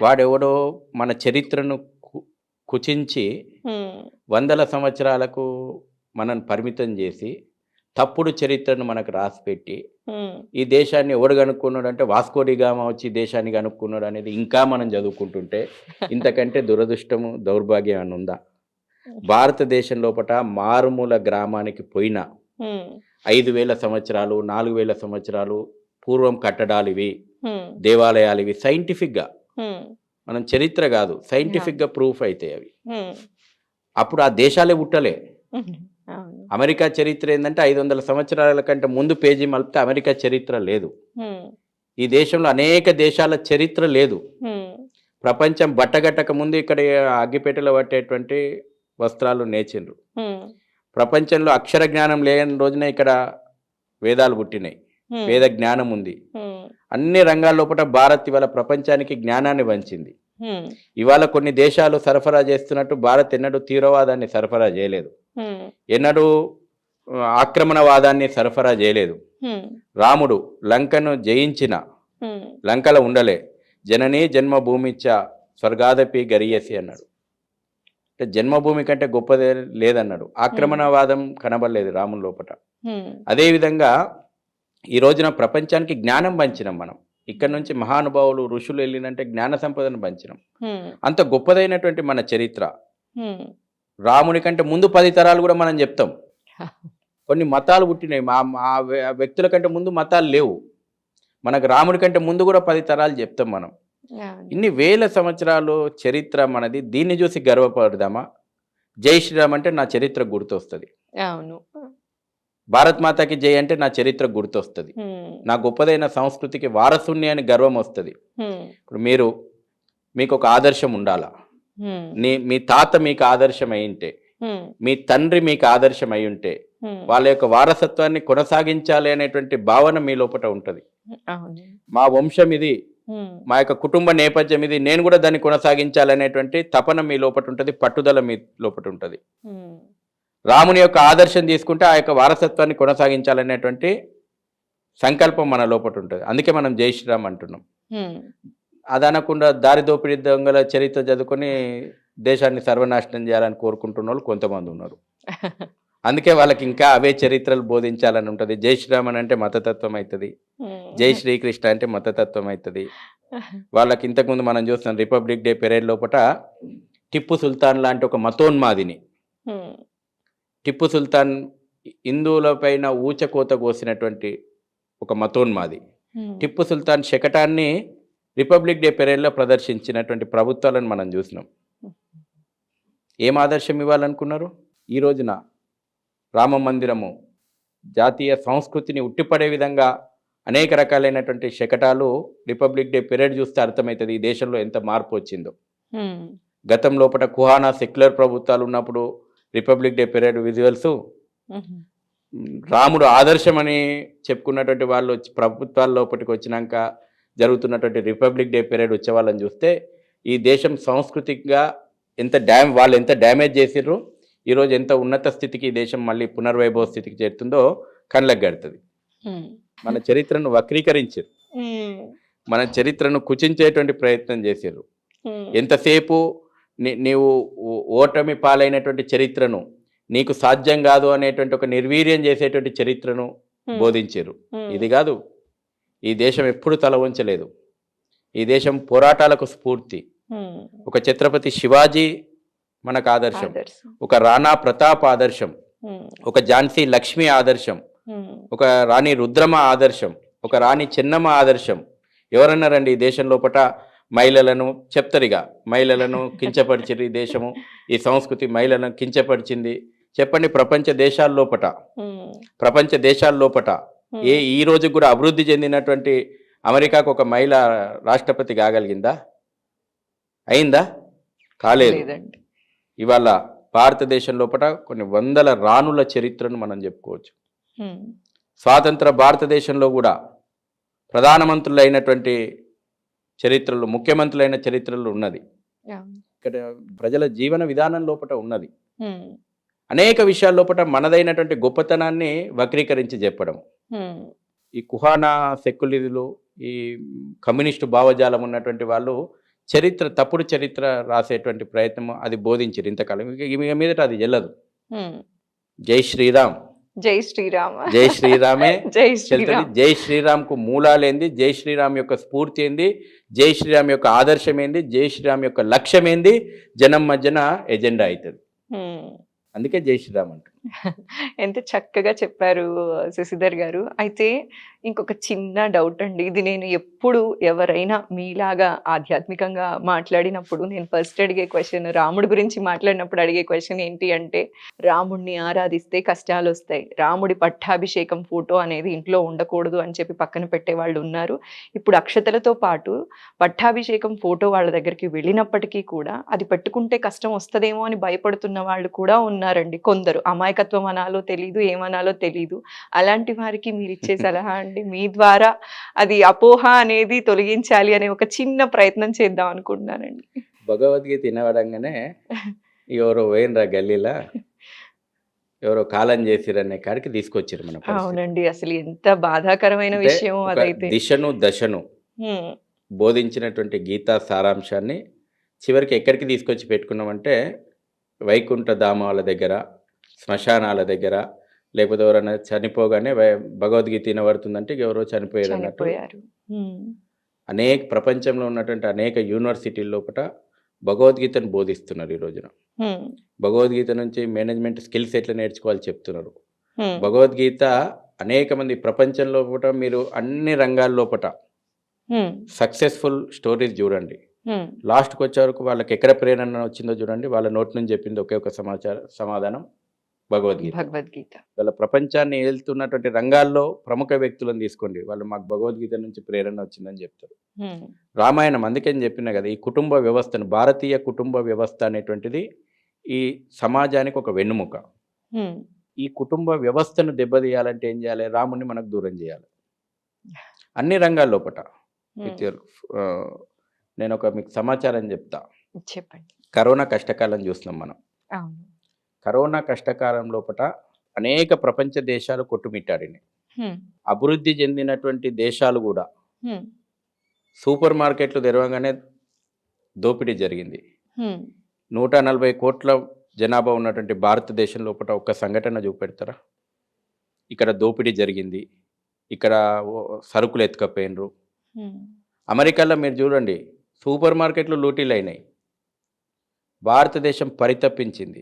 వాడెవడో మన చరిత్రను కుచించి వందల సంవత్సరాలకు మనల్ని పరిమితం చేసి తప్పుడు చరిత్రను మనకు రాసిపెట్టి ఈ దేశాన్ని ఎవడు కనుక్కున్నాడు అంటే వాస్కోడిగామా వచ్చి దేశాన్ని కనుక్కున్నాడు అనేది ఇంకా మనం చదువుకుంటుంటే ఇంతకంటే దురదృష్టము, దౌర్భాగ్యం అని ఉందా? భారతదేశం లోపల మారుమూల గ్రామానికి పోయిన 5,000 సంవత్సరాలు, 4,000 సంవత్సరాలు పూర్వం కట్టడాలు ఇవి, దేవాలయాలు ఇవి. సైంటిఫిక్గా మనం చరిత్ర కాదు, సైంటిఫిక్గా ప్రూఫ్ అయితే అవి. అప్పుడు ఆ దేశాలే పుట్టలే. అమెరికా చరిత్ర ఏంటంటే 500 సంవత్సరాల కంటే ముందు పేజీ మలిపితే అమెరికా చరిత్ర లేదు. ఈ దేశంలో అనేక దేశాల చరిత్ర లేదు. ప్రపంచం బట్టగట్టక ముందు ఇక్కడ అగ్గిపెట్టెలో పట్టేటువంటి వస్త్రాలు నేర్చిండ్రు. ప్రపంచంలో అక్షర జ్ఞానం లేని రోజున ఇక్కడ వేదాలు పుట్టినాయి, వేద జ్ఞానం ఉంది. అన్ని రంగాల లోపల భారత్ ఇవాళ ప్రపంచానికి జ్ఞానాన్ని వంచింది. ఇవాళ కొన్ని దేశాలు సరఫరా చేస్తున్నట్టు భారత్ ఎన్నడూ తీవ్రవాదాన్ని సరఫరా చేయలేదు, ఎన్నడూ ఆక్రమణవాదాన్ని సరఫరా చేయలేదు. రాముడు లంకను జయించిన, లంకలో ఉండలే, జననీ జన్మభూమిచ్చ స్వర్గాదపి గరియసి అన్నాడు. అంటే జన్మభూమి కంటే గొప్పదే లేదన్నాడు. ఆక్రమణవాదం కనబడలేదు రాముని లోపల. అదేవిధంగా ఈ రోజున ప్రపంచానికి జ్ఞానం పంచినాం మనం. ఇక్కడ నుంచి మహానుభావులు, ఋషులు వెళ్ళినంటే జ్ఞాన సంపదను పంచినాం. అంత గొప్పదైనటువంటి మన చరిత్ర. రాముని కంటే ముందు 10 తరాలు కూడా మనం చెప్తాం. కొన్ని మతాలు పుట్టినాయి, ఆ వ్యక్తుల కంటే ముందు మతాలు లేవు. మనకు రాముడి కంటే ముందు కూడా 10 తరాలు చెప్తాం మనం. ఇన్ని వేల సంవత్సరాలు చరిత్ర మనది. దీన్ని చూసి గర్వపడదామా? జై శ్రీరామ్ అంటే నా చరిత్ర గుర్తొస్తుంది. భారత్ మాతాకి జై అంటే నా చరిత్ర గుర్తొస్తుంది. నా గొప్పదైన సంస్కృతికి వారసుని అని గర్వం వస్తుంది. ఇప్పుడు మీకు ఒక ఆదర్శం ఉండాలా. మీ తాత మీకు ఆదర్శం అయి ఉంటే, మీ తండ్రి మీకు ఆదర్శం అయి ఉంటే, వాళ్ళ యొక్క వారసత్వాన్ని కొనసాగించాలి అనేటువంటి భావన మీ లోపల ఉంటుంది. మా వంశం ఇది, మా యొక్క కుటుంబ నేపథ్యం ఇది, నేను కూడా దాన్ని కొనసాగించాలనేటువంటి తపన మీ లోపల ఉంటుంది, పట్టుదల మీ లోపల ఉంటుంది. రాముని యొక్క ఆదర్శం తీసుకుంటే ఆ యొక్క వారసత్వాన్ని కొనసాగించాలనేటువంటి సంకల్పం మన లోపల ఉంటుంది. అందుకే మనం జై శ్రీరామ్ అంటున్నాం. అది అనకుండా దారి దోపిడీ దొంగల చరిత్ర చదువుకొని దేశాన్ని సర్వనాశనం చేయాలని కోరుకుంటున్న వాళ్ళు కొంతమంది ఉన్నారు. అందుకే వాళ్ళకి ఇంకా అవే చరిత్రలు బోధించాలని ఉంటుంది. జై శ్రీరామ్ అంటే మతతత్వం అవుతుంది, జై శ్రీకృష్ణ అంటే మతతత్వం అవుతుంది. వాళ్ళకి ఇంతకుముందు మనం చూస్తున్నాం రిపబ్లిక్ డే పెరేడ్ లోపల టిప్పు సుల్తాన్ లాంటి ఒక మతోన్మాదిని, టిప్పు సుల్తాన్ హిందువుల పైన ఊచకోత కోసినటువంటి ఒక మతోన్మాది, టిప్పు సుల్తాన్ శకటాన్ని రిపబ్లిక్ డే పెరేడ్లో ప్రదర్శించినటువంటి ప్రభుత్వాలను మనం చూసినాం. ఏం ఆదర్శం ఇవ్వాలనుకున్నారు? ఈ రోజున రామ మందిరము జాతీయ సంస్కృతిని ఉట్టిపడే విధంగా అనేక రకాలైనటువంటి శకటాలు రిపబ్లిక్ డే పెరేడ్ చూస్తే అర్థమవుతుంది ఈ దేశంలో ఎంత మార్పు వచ్చిందో. గతం లోపల కుహానా సెక్యులర్ ప్రభుత్వాలు ఉన్నప్పుడు రిపబ్లిక్ డే పెరేడ్ విజువల్స్ రాముడు ఆదర్శం అని చెప్పుకున్నటువంటి వాళ్ళు ప్రభుత్వాల లోపలికి వచ్చినాక జరుగుతున్నటువంటి రిపబ్లిక్ డే పెరేడ్ వచ్చే వాళ్ళని చూస్తే ఈ దేశం సాంస్కృతికంగా వాళ్ళు ఎంత డ్యామేజ్ చేసిర్రు, ఈరోజు ఎంత ఉన్నత స్థితికి ఈ దేశం మళ్ళీ పునర్వైభవ స్థితికి చేరుతుందో కళ్ళకు గడుతుంది. మన చరిత్రను వక్రీకరించారు, మన చరిత్రను కుచించేటువంటి ప్రయత్నం చేశారు. ఎంతసేపు నీవు ఓటమి పాలైనటువంటి చరిత్రను, నీకు సాధ్యం కాదు అనేటువంటి ఒక నిర్వీర్యం చేసేటువంటి చరిత్రను బోధించారు. ఇది కాదు, ఈ దేశం ఎప్పుడు తల వంచలేదు. ఈ దేశం పోరాటాలకు స్ఫూర్తి. ఒక ఛత్రపతి శివాజీ మనకు ఆదర్శం, ఒక రాణా ప్రతాప్ ఆదర్శం, ఒక ఝాన్సీ లక్ష్మి ఆదర్శం, ఒక రాణి రుద్రమ ఆదర్శం, ఒక రాణి చెన్నమ్మ ఆదర్శం. ఎవరన్నారండి ఈ దేశం లోపల మహిళలను చెప్తారుగా, మహిళలను కించపరిచింది ఈ దేశము, ఈ సంస్కృతి మహిళలను కించపరిచింది చెప్పండి. ప్రపంచ దేశాల లోపట ఈ రోజు కూడా అభివృద్ధి చెందినటువంటి అమెరికాకు ఒక మహిళ రాష్ట్రపతి కాగలిగిందా? అయిందా? కాలేదు. ఇవాళ భారతదేశం లోపల కొన్ని వందల రాణుల చరిత్రను మనం చెప్పుకోవచ్చు. హ్మ్. స్వాతంత్ర భారతదేశంలో కూడా ప్రధానమంత్రులైనటువంటి చరిత్రలు, ముఖ్యమంత్రులైన చరిత్రలు ఉన్నది. అవును. ఇక్కడ ప్రజల జీవన విధానం లోపల ఉన్నది. హ్మ్. అనేక విషయాల లోపల మనదైనటువంటి గొప్పతనాన్ని వక్రీకరించి చెప్పడం. హ్మ్. ఈ ఈ కుహానా సెక్యులర్లు, ఈ కమ్యూనిస్టు భావజాలం ఉన్నటువంటి వాళ్ళు తప్పుడు చరిత్ర రాసేటువంటి ప్రయత్నం అది బోధించారు ఇంతకాలం. ఇక మీదట అది చెల్లదు. హ్మ్. జై శ్రీరామ్, జై శ్రీరామ. జై శ్రీరామే జై చెల్తది. శ్రీరామ్. జై శ్రీరామ్కు మూలాలేంది, జై శ్రీరామ్ యొక్క స్ఫూర్తి ఏంది, జై శ్రీరామ్ యొక్క ఆదర్శం ఏంది, జై శ్రీరామ్ యొక్క లక్ష్యం ఏంది, జనం మధ్యన ఎజెండా అవుతుంది. హ్మ్. అందుకే జై శ్రీరామ్ అంటారు. ఎంత చక్కగా చెప్పారు శశిధర్ గారు. అయితే ఇంకొక చిన్న డౌట్ అండి. ఇది నేను ఎప్పుడు ఎవరైనా మీలాగా ఆధ్యాత్మికంగా మాట్లాడినప్పుడు నేను ఫస్ట్ అడిగే క్వెషన్, రాముడి గురించి మాట్లాడినప్పుడు అడిగే క్వెషన్ ఏంటి అంటే, రాముడిని ఆరాధిస్తే కష్టాలొస్తాయి. రాముడి పట్టాభిషేకం ఫోటో అనేది ఇంట్లో ఉండకూడదు అని చెప్పి పక్కన పెట్టేవాళ్ళు ఉన్నారు. ఇప్పుడు అక్షతలతో పాటు పట్టాభిషేకం ఫోటో వాళ్ళ దగ్గరికి వెళ్ళినప్పటికీ కూడా అది పెట్టుకుంటే కష్టం వస్తదేమో అని భయపడుతున్న వాళ్ళు కూడా ఉన్నారండి కొందరు. అమాయకత్వం అనాలో తెలీదు, ఏమనాలో తెలీదు. అలాంటి వారికి మీరిచ్చే సలహా అండి? మీ ద్వారా అది అపోహ అనేది తొలగించాలి అనే ఒక చిన్న ప్రయత్నం చేద్దాం అనుకుంటున్నానండి. భగవద్గీత వినవడంగానే ఎవరో పోయినరా గల్లీలా, ఎవరో కాలం చేసిరనే కాడికి తీసుకొచ్చారు మన పరిస్థితి. అవునండి. అసలు ఎంత బాధాకరమైన అంటే విషయం ఒక అదైతే. దిశను దశను హ్మ్. బోధించినటువంటి గీతా సారాంశాన్ని చివరికి ఎక్కడికి తీసుకొచ్చి పెట్టుకున్నామంటే, వైకుంఠ ధామాల దగ్గర, శ్మశానాల దగ్గర, లేకపోతే ఎవరైనా చనిపోగానే భగవద్గీత వినబడుతుందంటే ఎవరో చనిపోయారు అన్నట్టు చనిపోయారు. హ్మ్. ప్రపంచంలో ఉన్నటువంటి అనేక యూనివర్సిటీల లోపల భగవద్గీతను బోధిస్తున్నారు ఈ రోజున. హ్మ్. భగవద్గీత నుంచి మేనేజ్మెంట్ స్కిల్స్ ఎట్లా నేర్చుకోవాలి చెప్తున్నారు. హ్మ్. భగవద్గీత అనేక మంది ప్రపంచంలో కూడా మీరు అన్ని రంగాల లోపల హ్మ్. సక్సెస్ఫుల్ స్టోరీస్ చూడండి. హ్మ్. లాస్ట్కి వచ్చే వరకు వాళ్ళకి ఎక్కడ ప్రేరణ వచ్చిందో చూడండి. వాళ్ళ నోటి నుంచి చెప్పింది ఒకే ఒక సమాధానం భగవద్గీత. భగవద్గీత. వాళ్ళ ప్రపంచాన్ని ఏలుతున్నటువంటి రంగాల్లో ప్రముఖ వ్యక్తులను తీసుకోండి, వాళ్ళు మాకు భగవద్గీత నుంచి ప్రేరణ వచ్చిందని చెప్తారు. హ్మ్. రామాయణం అందుకని చెప్పిన కదా, ఈ కుటుంబ వ్యవస్థను, భారతీయ కుటుంబ వ్యవస్థ అనేటువంటిది ఈ సమాజానికి ఒక వెన్నుముక. హ్మ్. ఈ కుటుంబ వ్యవస్థను దెబ్బతీయాలంటే ఏం చేయాలి? రాముని మనకు దూరం చేయాలి అన్ని రంగాల లోపట. విత్ హ్మ్. నేను మీకు సమాచారం చెప్తా. చెప్పండి. కరోనా కష్టకాలం చూస్తున్నాం మనం. అవును. కరోనా కష్టకాలం లోపట అనేక ప్రపంచ దేశాలు కొట్టుమిట్టాడినాయి. హ్మ్. అభివృద్ధి చెందినటువంటి దేశాలు కూడా హ్మ్. సూపర్ మార్కెట్లు తెరవగానే దోపిడీ జరిగింది. హ్మ్. 140 కోట్ల జనాభా ఉన్నటువంటి భారతదేశం లోపల ఒక్క సంఘటన చూపెడతారా? ఇక్కడ దోపిడీ జరిగింది, ఇక్కడ సరుకులు ఎత్తుకపోయినరు. హ్మ్. అమెరికాలో మీరు చూడండి, సూపర్ మార్కెట్లు లూటీలు అయినాయి. భారతదేశం పరితపించింది.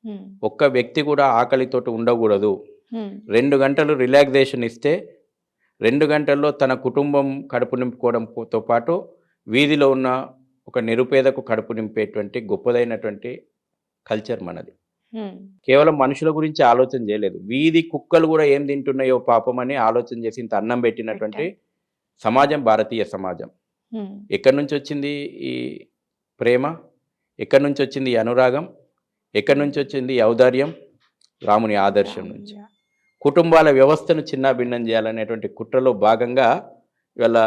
హ్మ్. ఒక్క వ్యక్తి కూడా ఆకలితోటి ఉండకూడదు. హ్మ్. 2 గంటలు రిలాక్సేషన్ ఇస్తే 2 గంటల్లో తన కుటుంబం కడుపు నింపుకోవడంతో పాటు వీధిలో ఉన్న ఒక నిరుపేదకు కడుపు నింపేటువంటి గొప్పదైనటువంటి కల్చర్ మనది. హ్మ్. కేవలం మనుషుల గురించి ఆలోచన చేయలేదు. వీధి కుక్కలు కూడా ఏం తింటున్నాయో పాపం అని ఆలోచన చేసి ఇంత అన్నం పెట్టినటువంటి సమాజం భారతీయ సమాజం. హ్మ్. ఎక్కడి నుంచి వచ్చింది ఈ ప్రేమ? ఎక్కడి నుంచి వచ్చింది ఈ అనురాగం? ఎక్కడి నుంచి వచ్చింది ఈ ఔదార్యం? రాముని ఆదర్శం నుంచి. కుటుంబాల వ్యవస్థను చిన్నాభిన్నం చేయాలనేటువంటి కుట్రలో భాగంగా ఇవాళ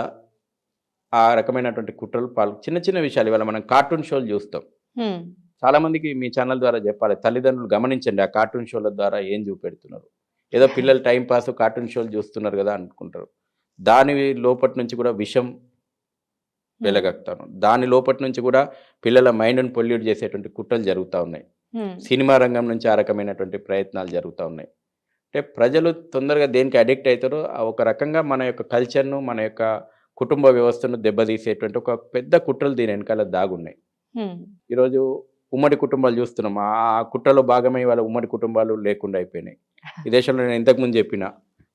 ఆ రకమైనటువంటి కుట్రలు చిన్న చిన్న విషయాలు ఇవాళ మనం కార్టూన్ షోలు చూస్తాం. హ్మ్. చాలామందికి మీ ఛానల్ ద్వారా చెప్పాలి, తల్లిదండ్రులు గమనించండి ఆ కార్టూన్ షోల ద్వారా ఏం చూపెడుతున్నారు. ఏదో పిల్లలు టైం పాస్ కార్టూన్ షోలు చూస్తున్నారు కదా అనుకుంటారు. దాని లోపటి నుంచి కూడా విషం వెలగక్తాను. దాని లోపటి నుంచి కూడా పిల్లల మైండ్ను పొల్యూట్ చేసేటువంటి కుట్రలు జరుగుతూ ఉన్నాయి. హ్మ్. సినిమా రంగం నుంచి ఆ రకమైనటువంటి ప్రయత్నాలు జరుగుతూ ఉన్నాయి. అంటే ప్రజలు తొందరగా దేనికి అడిక్ట్ అవుతారో ఒక రకంగా మన యొక్క కల్చర్ను, మన యొక్క కుటుంబ వ్యవస్థను దెబ్బతీసేటువంటి ఒక పెద్ద కుట్రలు దీని వెనకాల దాగున్నాయి. హ్మ్. ఈరోజు ఉమ్మడి కుటుంబాలు చూస్తున్నాం. ఆ కుట్రలో భాగమై వాళ్ళ ఉమ్మడి కుటుంబాలు లేకుండా అయిపోయినాయి. ఈ దేశంలో నేను ఇంతకుముందు చెప్పిన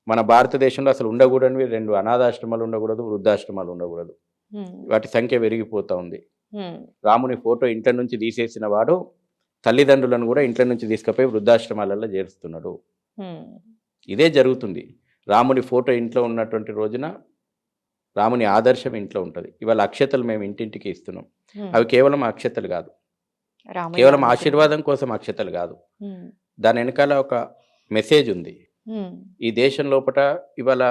మన భారతదేశంలో అసలు ఉండకూడనివి 2 అనాథాశ్రమాలు ఉండకూడదు, వృద్ధాశ్రమాలు ఉండకూడదు. హ్మ్. వాటి సంఖ్య పెరిగిపోతూ ఉంది. హ్మ్. రాముని ఫోటో ఇంట్లో నుంచి తీసేసిన వాడు తల్లిదండ్రులను కూడా ఇంట్లో నుంచి తీసుకుపోయి వృద్ధాశ్రమాలలో చేరుస్తున్నాడు. హ్మ్. ఇదే జరుగుతుంది. రాముని ఫోటో ఇంట్లో ఉన్నటువంటి రోజున రాముని ఆదర్శం ఇంట్లో ఉంటుంది. ఇవాళ అక్షతలు మేము ఇంటింటికి ఇస్తున్నాం. హ్మ్. అవి కేవలం అక్షతలు కాదు, రామయ్య కేవలం అనుకున్న ఆశీర్వాదం కోసం అక్షతలు కాదు, ఉమ్, దాని వెనకాల ఒక మెసేజ్ ఉంది. ఉమ్, ఈ దేశం లోపట ఇవాళ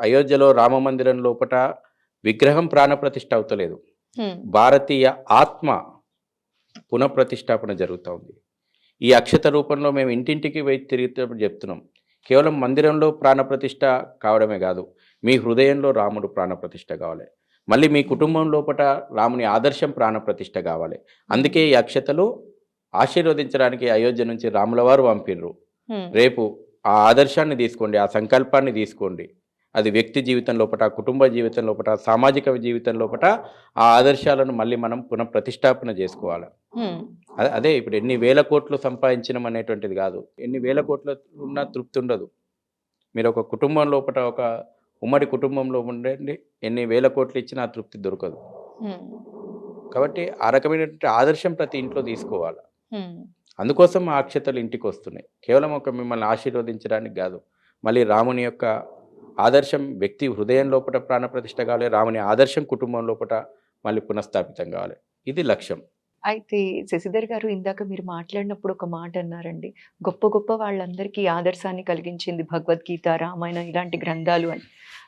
అయోధ్యలో రామ మందిరం లోపట విగ్రహం ప్రాణప్రతిష్ఠ అవుతలేదు, ఉమ్, భారతీయ ఆత్మ పునఃప్రతిష్టాపన జరుగుతూ ఉంది. ఈ అక్షత రూపంలో మేము ఇంటింటికి పోయి తిరిగేటప్పుడు చెప్తున్నాం, కేవలం మందిరంలో ప్రాణప్రతిష్ఠ కావడమే కాదు, మీ హృదయంలో రాముడు ప్రాణప్రతిష్ఠ కావాలి, మళ్ళీ మీ కుటుంబం లోపట రాముని ఆదర్శం ప్రాణప్రతిష్ఠ కావాలి. అందుకే ఈ అక్షతలు ఆశీర్వదించడానికి అయోధ్య నుంచి రాముల వారు పంపిర్రు. ఉమ్, రేపు ఆ ఆదర్శాన్ని తీసుకోండి, ఆ సంకల్పాన్ని తీసుకోండి. అది వ్యక్తి జీవితం లోపట, కుటుంబ జీవితం లోపట, సామాజిక జీవితం లోపట ఆ ఆదర్శాలను మళ్ళీ మనం పునఃప్రతిష్టాపన చేసుకోవాలి. ఉమ్, అదే ఇప్పుడు ఎన్ని వేల కోట్లు సంపాదించడం అనేటువంటిది కాదు, ఎన్ని వేల కోట్ల ఉన్నా తృప్తి ఉండదు. మీరు ఒక కుటుంబం లోపట, ఒక ఉమ్మడి కుటుంబంలో ఉండండి, ఎన్ని వేల కోట్లు ఇచ్చినా ఆ తృప్తి దొరకదు. ఉమ్, కాబట్టి ఆ రకమైనటువంటి ఆదర్శం ప్రతి ఇంట్లో తీసుకోవాలి. ఉమ్, అందుకోసం ఆ అక్షతలు ఇంటికి వస్తున్నాయి, కేవలం ఒక మిమ్మల్ని ఆశీర్వదించడానికి కాదు. మళ్ళీ రాముని యొక్క ఆదర్శం వ్యక్తి హృదయం లోపల ప్రాణప్రతిష్ఠ కావాలి, రాముని ఆదర్శం కుటుంబం లోపల మళ్ళీ పునఃస్థాపితం కావాలి. ఇది లక్ష్యం. అయితే శశిధర్ గారు ఇందాక మీరు మాట్లాడినప్పుడు ఒక మాట అన్నారండి, గొప్ప గొప్ప వాళ్ళందరికీ ఆదర్శాన్ని కలిగించింది భగవద్గీత, రామాయణం ఇలాంటి గ్రంథాలు అని.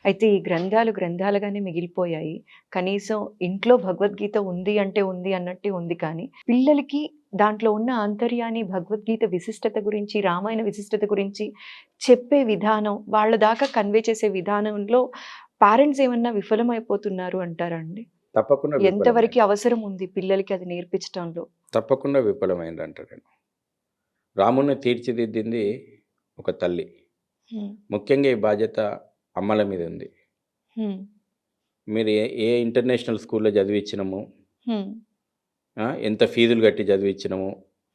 అయితే ఈ గ్రంథాలు గ్రంథాలుగానే మిగిలిపోయాయి. కనీసం ఇంట్లో భగవద్గీత ఉంది అంటే ఉంది అన్నట్టే ఉంది, కానీ పిల్లలకి దాంట్లో ఉన్న ఆంతర్యాన్ని, భగవద్గీత విశిష్టత గురించి, రామాయణ విశిష్టత గురించి చెప్పే విధానం, వాళ్ళ దాకా కన్వే చేసే విధానంలో పేరెంట్స్ ఏమన్నా విఫలమైపోతున్నారు అంటారండి? తప్పకుండా ఎంతవరకు అవసరం ఉంది పిల్లలకి అది నేర్పించడంలో? తప్పకుండా విఫలమైందంటారు. రాముని తీర్చిదిద్దింది ఒక తల్లి. ముఖ్యంగా ఈ బాధ్యత అమ్మల మీద ఉంది. మీరు ఏ ఇంటర్నేషనల్ స్కూల్లో చదివించినము, ఎంత ఫీజులు కట్టి చదివించినము,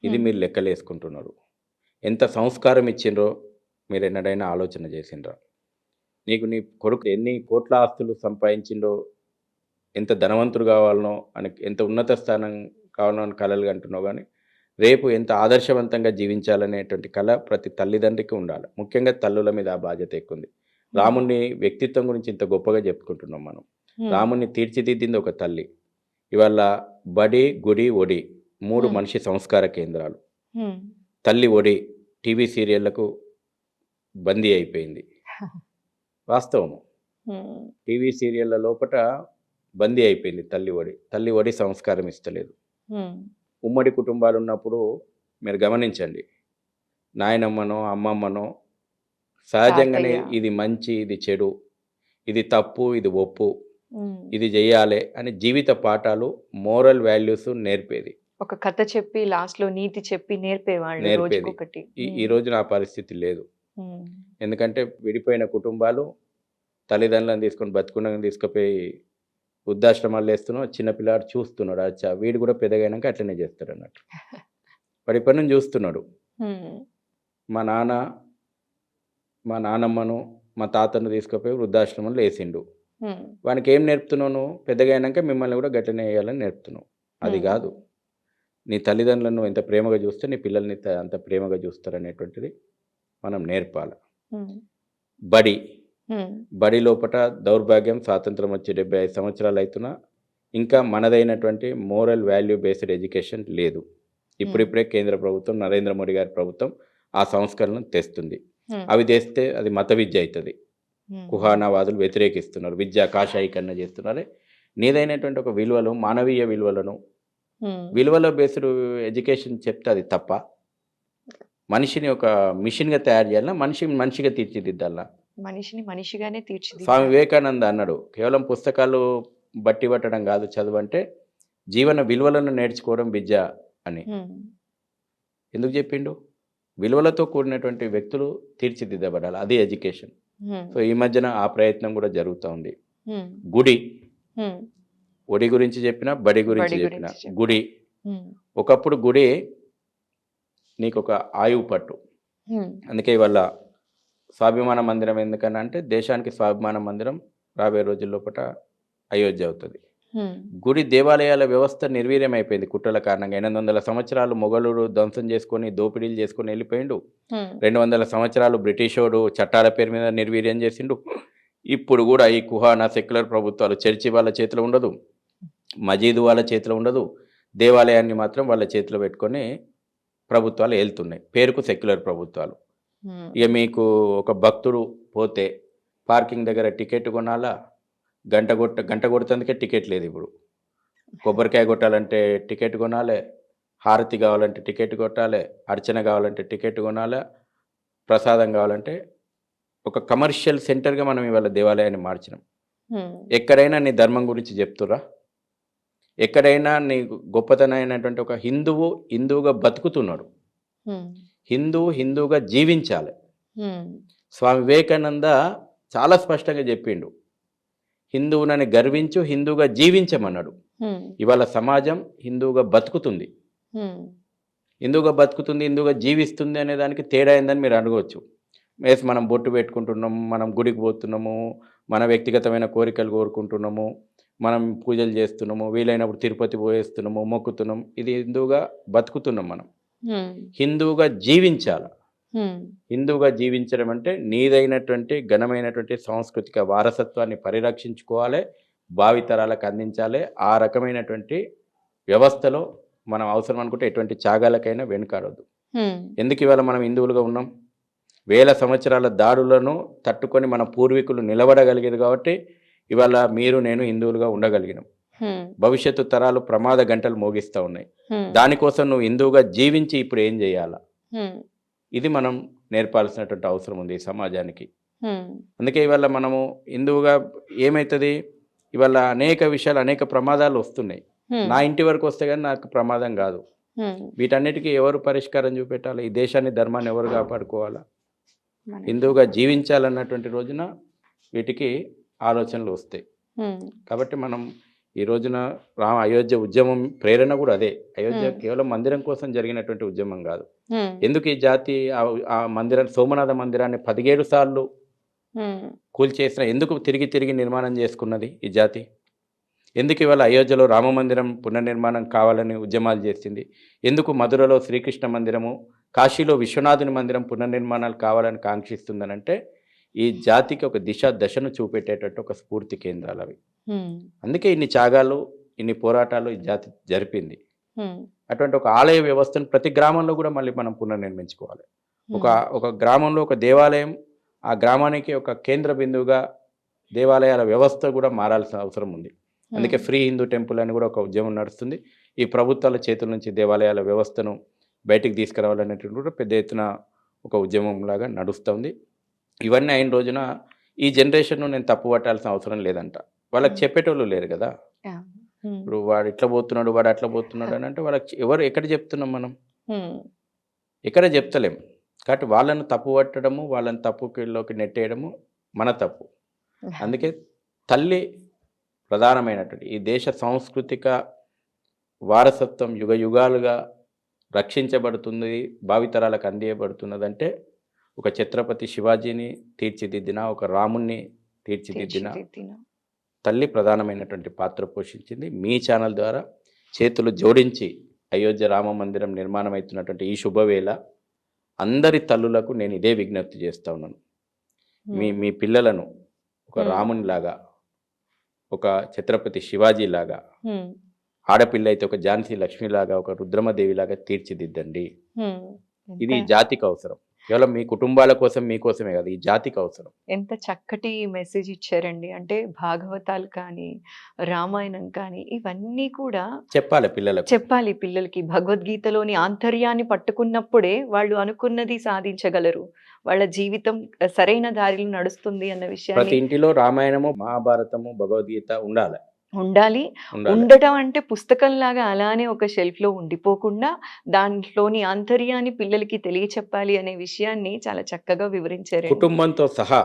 ఇది మీరు లెక్కలేసుకుంటున్నారు. ఎంత సంస్కారం ఇచ్చిండ్రో మీరు ఎన్నడైనా ఆలోచన చేసిండ్రా? నీకు నీ కొడుకు ఎన్ని కోట్ల ఆస్తులు సంపాదించిండో, ఎంత ధనవంతుడు కావాలనో అని, ఎంత ఉన్నత స్థానం కావాలనో అని కలలు కంటున్నావు, కానీ రేపు ఎంత ఆదర్శవంతంగా జీవించాలనేటువంటి కళ ప్రతి తల్లిదండ్రికి ఉండాలి. ముఖ్యంగా తల్లుల మీద ఆ బాధ్యత ఎక్కువ ఉంది. రాముని వ్యక్తిత్వం గురించి ఇంత గొప్పగా చెప్పుకుంటున్నాం మనం. రాముని తీర్చిదిద్దింది ఒక తల్లి. ఇవాళ బడి, గుడి, ఒడి 3 మనిషి సంస్కార కేంద్రాలు. తల్లి ఒడి టీవీ సీరియళ్లకు బందీ అయిపోయింది. వాస్తవము, టీవీ సీరియళ్ల లోపట బందీ అయిపోయింది తల్లి ఒడి. తల్లి ఒడి సంస్కారం ఇస్తలేదు. ఉమ్మడి కుటుంబాలు ఉన్నప్పుడు మీరు గమనించండి, నాయనమ్మనో అమ్మమ్మనో సహజంగానే ఇది మంచి, ఇది చెడు, ఇది తప్పు, ఇది ఒప్పు, ఇది చెయ్యాలి అని జీవిత పాఠాలు, మోరల్ వాల్యూస్ నేర్పేది. ఒక కథ చెప్పి లాస్ట్ లో నీతి చెప్పి నేర్పేది. ఈ రోజు నా పరిస్థితి లేదు. ఎందుకంటే విడిపోయిన కుటుంబాలు తల్లిదండ్రులను తీసుకొని బతుకుండగా తీసుకుపోయి వృద్ధాశ్రమాలు వేస్తున్నాం. చిన్నపిల్లాడు చూస్తున్నాడు, అచ్చా వీడు కూడా పెద్దగైనాక అట్లనే చేస్తాడు అన్నట్టు. వాడి పని చూస్తున్నాడు. మా నాన్నమ్మను, మా తాతను తీసుకుపోయి వృద్ధాశ్రమంలో వేసిండు. వానికి ఏం నేర్పుతున్నావు? పెద్దగైనాక మిమ్మల్ని కూడా గట్లనే వేయాలని నేర్పుతున్నావు. అది కాదు, నీ తల్లిదండ్రులను ఎంత ప్రేమగా చూస్తే నీ పిల్లల్ని అంత ప్రేమగా చూస్తారనేటువంటిది మనం నేర్పాలి. బడి లోపట దౌర్భాగ్యం, స్వాతంత్రం వచ్చి 75 సంవత్సరాలు అవుతున్నా ఇంకా మనదైనటువంటి మోరల్ వాల్యూ బేస్డ్ ఎడ్యుకేషన్ లేదు. ఇప్పుడిప్పుడే కేంద్ర ప్రభుత్వం, నరేంద్ర మోడీ గారి ప్రభుత్వం ఆ సంస్కరణను తెస్తుంది. అవి తెస్తే అది మత విద్య అవుతుంది. కుహానావాదులు వ్యతిరేకిస్తున్నారు, విద్యా కాషాయీకరణ చేస్తున్నారు. నీదైనటువంటి ఒక విలువలు, మానవీయ విలువలను, విలువల బేస్డ్ ఎడ్యుకేషన్ చెప్తే అది తప్ప? మనిషిని ఒక మిషన్గా తయారు చేయాలన్నా, మనిషిగా తీర్చిదిద్దాలన్నా? మనిషిని మనిషిగానే తీర్చిదిద్దాలి. స్వామి వివేకానంద అన్నాడు, కేవలం పుస్తకాలు బట్టి పట్టడం కాదు చదువు అంటే, జీవన విలువలను నేర్చుకోవడం విద్య అని. ఎందుకు చెప్పిండు? విలువలతో కూడినటువంటి వ్యక్తులు తీర్చిదిద్దబడాలి, అది ఎడ్యుకేషన్. సో ఈ మధ్యన ఆ ప్రయత్నం కూడా జరుగుతూ ఉంది. గుడి, ఒడి గురించి చెప్పిన, బడి గురించి చెప్పిన. గుడి ఒకప్పుడు గుడి నీకు ఒక ఆయువు పట్టు. అందుకే ఇవాళ స్వాభిమాన మందిరం ఎందుకన్నా అంటే, దేశానికి స్వాభిమాన మందిరం రాబోయే రోజుల్లోపట అయోధ్య అవుతుంది. గుడి దేవాలయాల వ్యవస్థ నిర్వీర్యం అయిపోయింది కుట్రల కారణంగా. 800 సంవత్సరాలు మొఘలుడు ధ్వంసం చేసుకొని, దోపిడీలు చేసుకొని వెళ్ళిపోయిండు. 200 సంవత్సరాలు బ్రిటిషోడు చట్టాల పేరు మీద నిర్వీర్యం చేసిండు. ఇప్పుడు కూడా ఈ కుహానా సెక్యులర్ ప్రభుత్వాలు, చర్చి వాళ్ళ చేతిలో ఉండదు, మజీదు వాళ్ళ చేతిలో ఉండదు, దేవాలయాన్ని మాత్రం వాళ్ళ చేతిలో పెట్టుకొని ప్రభుత్వాలు ఏలుతున్నాయి, పేరుకు సెక్యులర్ ప్రభుత్వాలు. ఇక మీకు ఒక భక్తుడు పోతే పార్కింగ్ దగ్గర టికెట్ కొనాలా, గంట కొడుతుందుకే టికెట్ లేదు ఇప్పుడు. కొబ్బరికాయ కొట్టాలంటే టికెట్ కొనాలి, హారతి కావాలంటే టికెట్ కొట్టాలి, అర్చన కావాలంటే టికెట్ కొనాలి, ప్రసాదం కావాలంటే ఒక కమర్షియల్ సెంటర్గా మనం ఇవాళ దేవాలయాన్ని మార్చినాం. ఎక్కడైనా నీ ధర్మం గురించి చెప్తురా? ఎక్కడైనా నీ గొప్పతనమైనటువంటి ఒక హిందువుగా బతుకుతున్నాడు, హిందువుగా జీవించాలి. స్వామి వివేకానంద చాలా స్పష్టంగా చెప్పిండు, హిందువునని గర్వించు, హిందువుగా జీవించమన్నాడు. ఇవాళ సమాజం హిందువుగా బతుకుతుంది, హిందువుగా జీవిస్తుంది అనే దానికి తేడా అయిందని మీరు అనుకోవచ్చు. మనం బొట్టు పెట్టుకుంటున్నాము, మనం గుడికి పోతున్నాము, మన వ్యక్తిగతమైన కోరికలు కోరుకుంటున్నాము, మనం పూజలు చేస్తున్నాము, వీలైనప్పుడు తిరుపతి పోయేస్తున్నాము, మొక్కుతున్నాం. ఇది హిందువుగా బతుకుతున్నాం. మనం హిందువుగా జీవించాలి. హిందువుగా జీవించడం అంటే నీదైనటువంటి ఘనమైనటువంటి సాంస్కృతిక వారసత్వాన్ని పరిరక్షించుకోవాలి, భావితరాలకు అందించాలి. ఆ రకమైనటువంటి వ్యవస్థలో మనం అవసరం అనుకుంటే ఎటువంటి త్యాగాలకైనా వెనుకాడొద్దు. ఎందుకు ఇవాళ మనం హిందువులుగా ఉన్నాం? వేల సంవత్సరాల దాడులను తట్టుకొని మన పూర్వీకులు నిలబడగలిగారు కాబట్టి ఇవాళ మీరు నేను హిందువులుగా ఉండగలిగినాం. భవిష్యత్తు తరాలు ప్రమాద గంటలు మోగిస్తూ ఉన్నాయి. దానికోసం నువ్వు హిందువుగా జీవించి ఇప్పుడు ఏం చేయాలా, ఇది మనం నేర్పాల్సినటువంటి అవసరం ఉంది ఈ సమాజానికి. అందుకే ఇవాళ మనము హిందువుగా ఏమవుతుంది, ఇవాళ అనేక విషయాలు, అనేక ప్రమాదాలు వస్తున్నాయి. నా ఇంటి వరకు వస్తే కానీ నాకు ప్రమాదం కాదు. వీటన్నిటికీ ఎవరు పరిష్కారం చూపెట్టాలి? ఈ దేశాన్ని, ధర్మాన్ని ఎవరు కాపాడుకోవాలా? హిందువుగా జీవించాలన్నటువంటి రోజున వీటికి ఆలోచనలు వస్తాయి. కాబట్టి మనం ఈ రోజున అయోధ్య ఉద్యమం ప్రేరణ కూడా అదే. అయోధ్య కేవలం మందిరం కోసం జరిగినటువంటి ఉద్యమం కాదు. ఎందుకు ఈ జాతి ఆ మందిరం, సోమనాథ మందిరాన్ని 17 సార్లు కూల్చేసిన, ఎందుకు తిరిగి నిర్మాణం చేసుకున్నది ఈ జాతి? ఎందుకు ఇవాళ అయోధ్యలో రామ మందిరం పునర్నిర్మాణం కావాలని ఉద్యమాలు చేసింది? ఎందుకు మధురలో శ్రీకృష్ణ మందిరము, కాశీలో విశ్వనాథుని మందిరం పునర్నిర్మాణాలు కావాలని కాంక్షిస్తుందనంటే ఈ జాతికి ఒక దశను చూపెట్టేటట్టు ఒక స్ఫూర్తి కేంద్రాలు అవి. అందుకే ఇన్ని త్యాగాలు, ఇన్ని పోరాటాలు ఈ జాతి జరిపింది. అటువంటి ఒక ఆలయ వ్యవస్థను ప్రతి గ్రామంలో కూడా మళ్ళీ మనం పునర్నిర్మించుకోవాలి. ఒక గ్రామంలో ఒక దేవాలయం, ఆ గ్రామానికి ఒక కేంద్ర బిందువుగా దేవాలయాల వ్యవస్థ కూడా మారాల్సిన అవసరం ఉంది. అందుకే ఫ్రీ హిందూ టెంపుల్ అని కూడా ఒక ఉద్యమం నడుస్తుంది. ఈ ప్రభుత్వాల చేతుల నుంచి దేవాలయాల వ్యవస్థను బయటికి తీసుకురావాలనేటువంటి కూడా పెద్ద ఎత్తున ఒక ఉద్యమం లాగా నడుస్తుంది. ఇవన్నీ అయిన రోజున ఈ జనరేషన్ను నేను తప్పు పట్టాల్సిన అవసరం లేదంట. వాళ్ళకి చెప్పేటోళ్ళు లేరు కదా. ఇప్పుడు వాడు ఇట్లా పోతున్నాడు, వాడు అట్లా పోతున్నాడు అని అంటే వాళ్ళకి ఎక్కడ చెప్తున్నాం మనం? ఎక్కడ చెప్తలేం. కాబట్టి వాళ్ళను తప్పు పట్టడము, వాళ్ళని తప్పులోకి నెట్టేయడము మన తప్పు. అందుకే తల్లి ప్రధానమైనటువంటి ఈ దేశ సాంస్కృతిక వారసత్వం యుగ యుగాలుగా రక్షించబడుతుంది, భావితరాలకు అందియబడుతున్నదంటే ఒక ఛత్రపతి శివాజీని తీర్చిదిద్దిన, ఒక రాముణ్ణి తీర్చిదిద్దిన తల్లి ప్రధానమైనటువంటి పాత్ర పోషించింది. మీ ఛానల్ ద్వారా చేతులు జోడించి అయోధ్య రామ మందిరం నిర్మాణం అవుతున్నటువంటి ఈ శుభవేళ అందరి తల్లులకు నేను ఇదే విజ్ఞప్తి చేస్తూ ఉన్నాను. మీ పిల్లలను ఒక రామునిలాగా, ఒక ఛత్రపతి శివాజీ లాగా, ఆడపిల్ల అయితే ఒక ఝాన్సీ లక్ష్మిలాగా, ఒక రుద్రమదేవి లాగా తీర్చిదిద్దండి. ఇది జాతికి అవసరం. కేవలం మీ కుటుంబాల కోసం, మీకోసమే కాదు, ఈ జాతికి అవసరం. ఎంత చక్కటి మెసేజ్ ఇచ్చారండి. అంటే భాగవతాలు కానీ, రామాయణం కానీ ఇవన్నీ కూడా చెప్పాలి పిల్లలకి. భగవద్గీతలోని ఆంతర్యాన్ని పట్టుకున్నప్పుడే వాళ్ళు అనుకున్నది సాధించగలరు. వాళ్ళ జీవితం సరైన దారిలో నడుస్తుంది అన్న విషయాన్ని. ప్రతి ఇంటిలో రామాయణము, మహాభారతము, భగవద్గీత ఉండాలి. ఉండటం అంటే పుస్తకంలాగా అలానే ఒక షెల్ఫ్ లో ఉండిపోకుండా దాంట్లోని ఆంతర్యాన్ని పిల్లలకి తెలియచెప్పాలి అనే విషయాన్ని చాలా చక్కగా వివరించారు. కుటుంబంతో సహా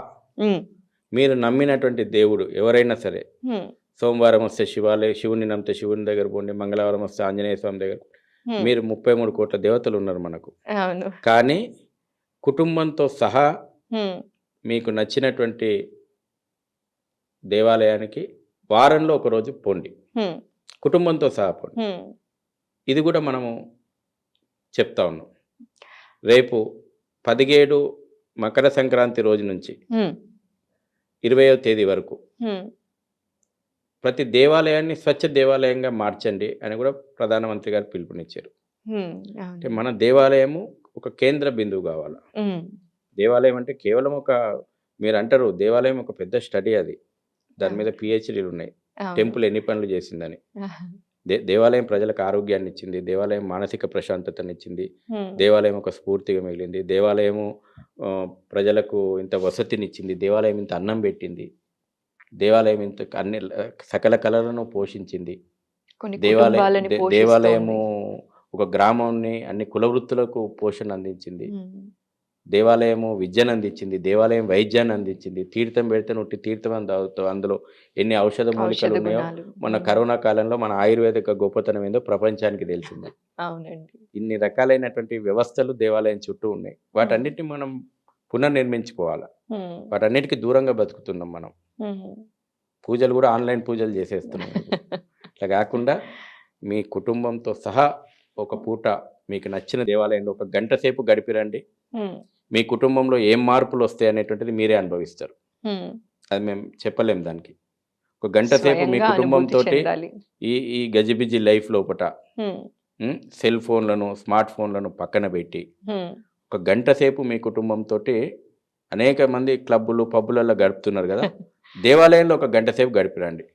మీరు నమ్మినటువంటి దేవుడు ఎవరైనా సరే, సోమవారం వస్తే శివుని నమ్మితే శివుని దగ్గర పోండి, మంగళవారం వస్తే ఆంజనేయ స్వామి దగ్గర. మీరు 33 కోట్ల దేవతలు ఉన్నారు మనకు. కానీ కుటుంబంతో సహా మీకు నచ్చినటువంటి దేవాలయానికి వారంలో ఒకరోజు పోండి, కుటుంబంతో సహా పోండి. ఇది కూడా మనము చెప్తా ఉన్నాం. రేపు 17 మకర సంక్రాంతి రోజు నుంచి 20వ తేదీ వరకు ప్రతి దేవాలయాన్ని స్వచ్ఛ దేవాలయంగా మార్చండి అని కూడా ప్రధానమంత్రి గారు పిలుపునిచ్చారు. అంటే అవును. మన దేవాలయము ఒక కేంద్ర బిందువు కావాలి. దేవాలయం అంటే కేవలం ఒక, మీరు అంటారు దేవాలయం ఒక పెద్ద స్టడీ అది. దాని మీద పిహెచ్డీలు ఉన్నాయి. అవును. టెంపుల్ ఎన్ని పనులు చేసిందని. దేవాలయం ప్రజలకు ఆరోగ్యాన్ని ఇచ్చింది. దేవాలయం మానసిక ప్రశాంతతనిచ్చింది. దేవాలయం ఒక స్ఫూర్తిగా మిగిలింది. దేవాలయము ప్రజలకు ఇంత వసతినిచ్చింది. దేవాలయం ఇంత అన్నం పెట్టింది. దేవాలయం ఇంత అన్ని సకల కళలను పోషించింది. కొన్ని కుటుంబాలని పోషిస్తోంది. దేవాలయము ఒక గ్రామాన్ని అన్ని కుల వృత్తులకు పోషణ అందించింది. దేవాలయము విద్యను అందించింది. దేవాలయం వైద్యాన్ని అందించింది. తీర్థం పెడితే నువ్వు తీర్థం అని తాగుతావు. అందులో ఎన్ని ఔషధ మూలికలు ఉన్నాయో మన కరోనా కాలంలో మన ఆయుర్వేదిక గొప్పతనం ఏందో ప్రపంచానికి తెలిసింది. అవునండి. ఇన్ని రకాలైనటువంటి వ్యవస్థలు దేవాలయం చుట్టూ ఉన్నాయి. వాటన్నిటిని మనం పునర్నిర్మించుకోవాలి. వాటన్నిటికీ దూరంగా బతుకుతున్నాం మనం. పూజలు కూడా ఆన్లైన్ పూజలు చేసేస్తున్నాం. అట్లా కాకుండా మీ కుటుంబంతో సహా ఒక పూట మీకు నచ్చిన దేవాలయంలో ఒక గంట సేపు గడిపిరండి. మీ కుటుంబంలో ఏం మార్పులు వస్తాయి అనేటువంటిది మీరే అనుభవిస్తారు. అది మేము చెప్పలేం దానికి. ఒక గంట సేపు మీ కుటుంబంతో ఈ గజిబిజి లైఫ్ లోపట సెల్ ఫోన్లను, స్మార్ట్ ఫోన్లను పక్కన పెట్టి ఒక గంట సేపు మీ కుటుంబంతో, అనేక మంది క్లబ్బులు పబ్బులలో గడుపుతున్నారు కదా, దేవాలయంలో ఒక గంట సేపు గడిపిరండి.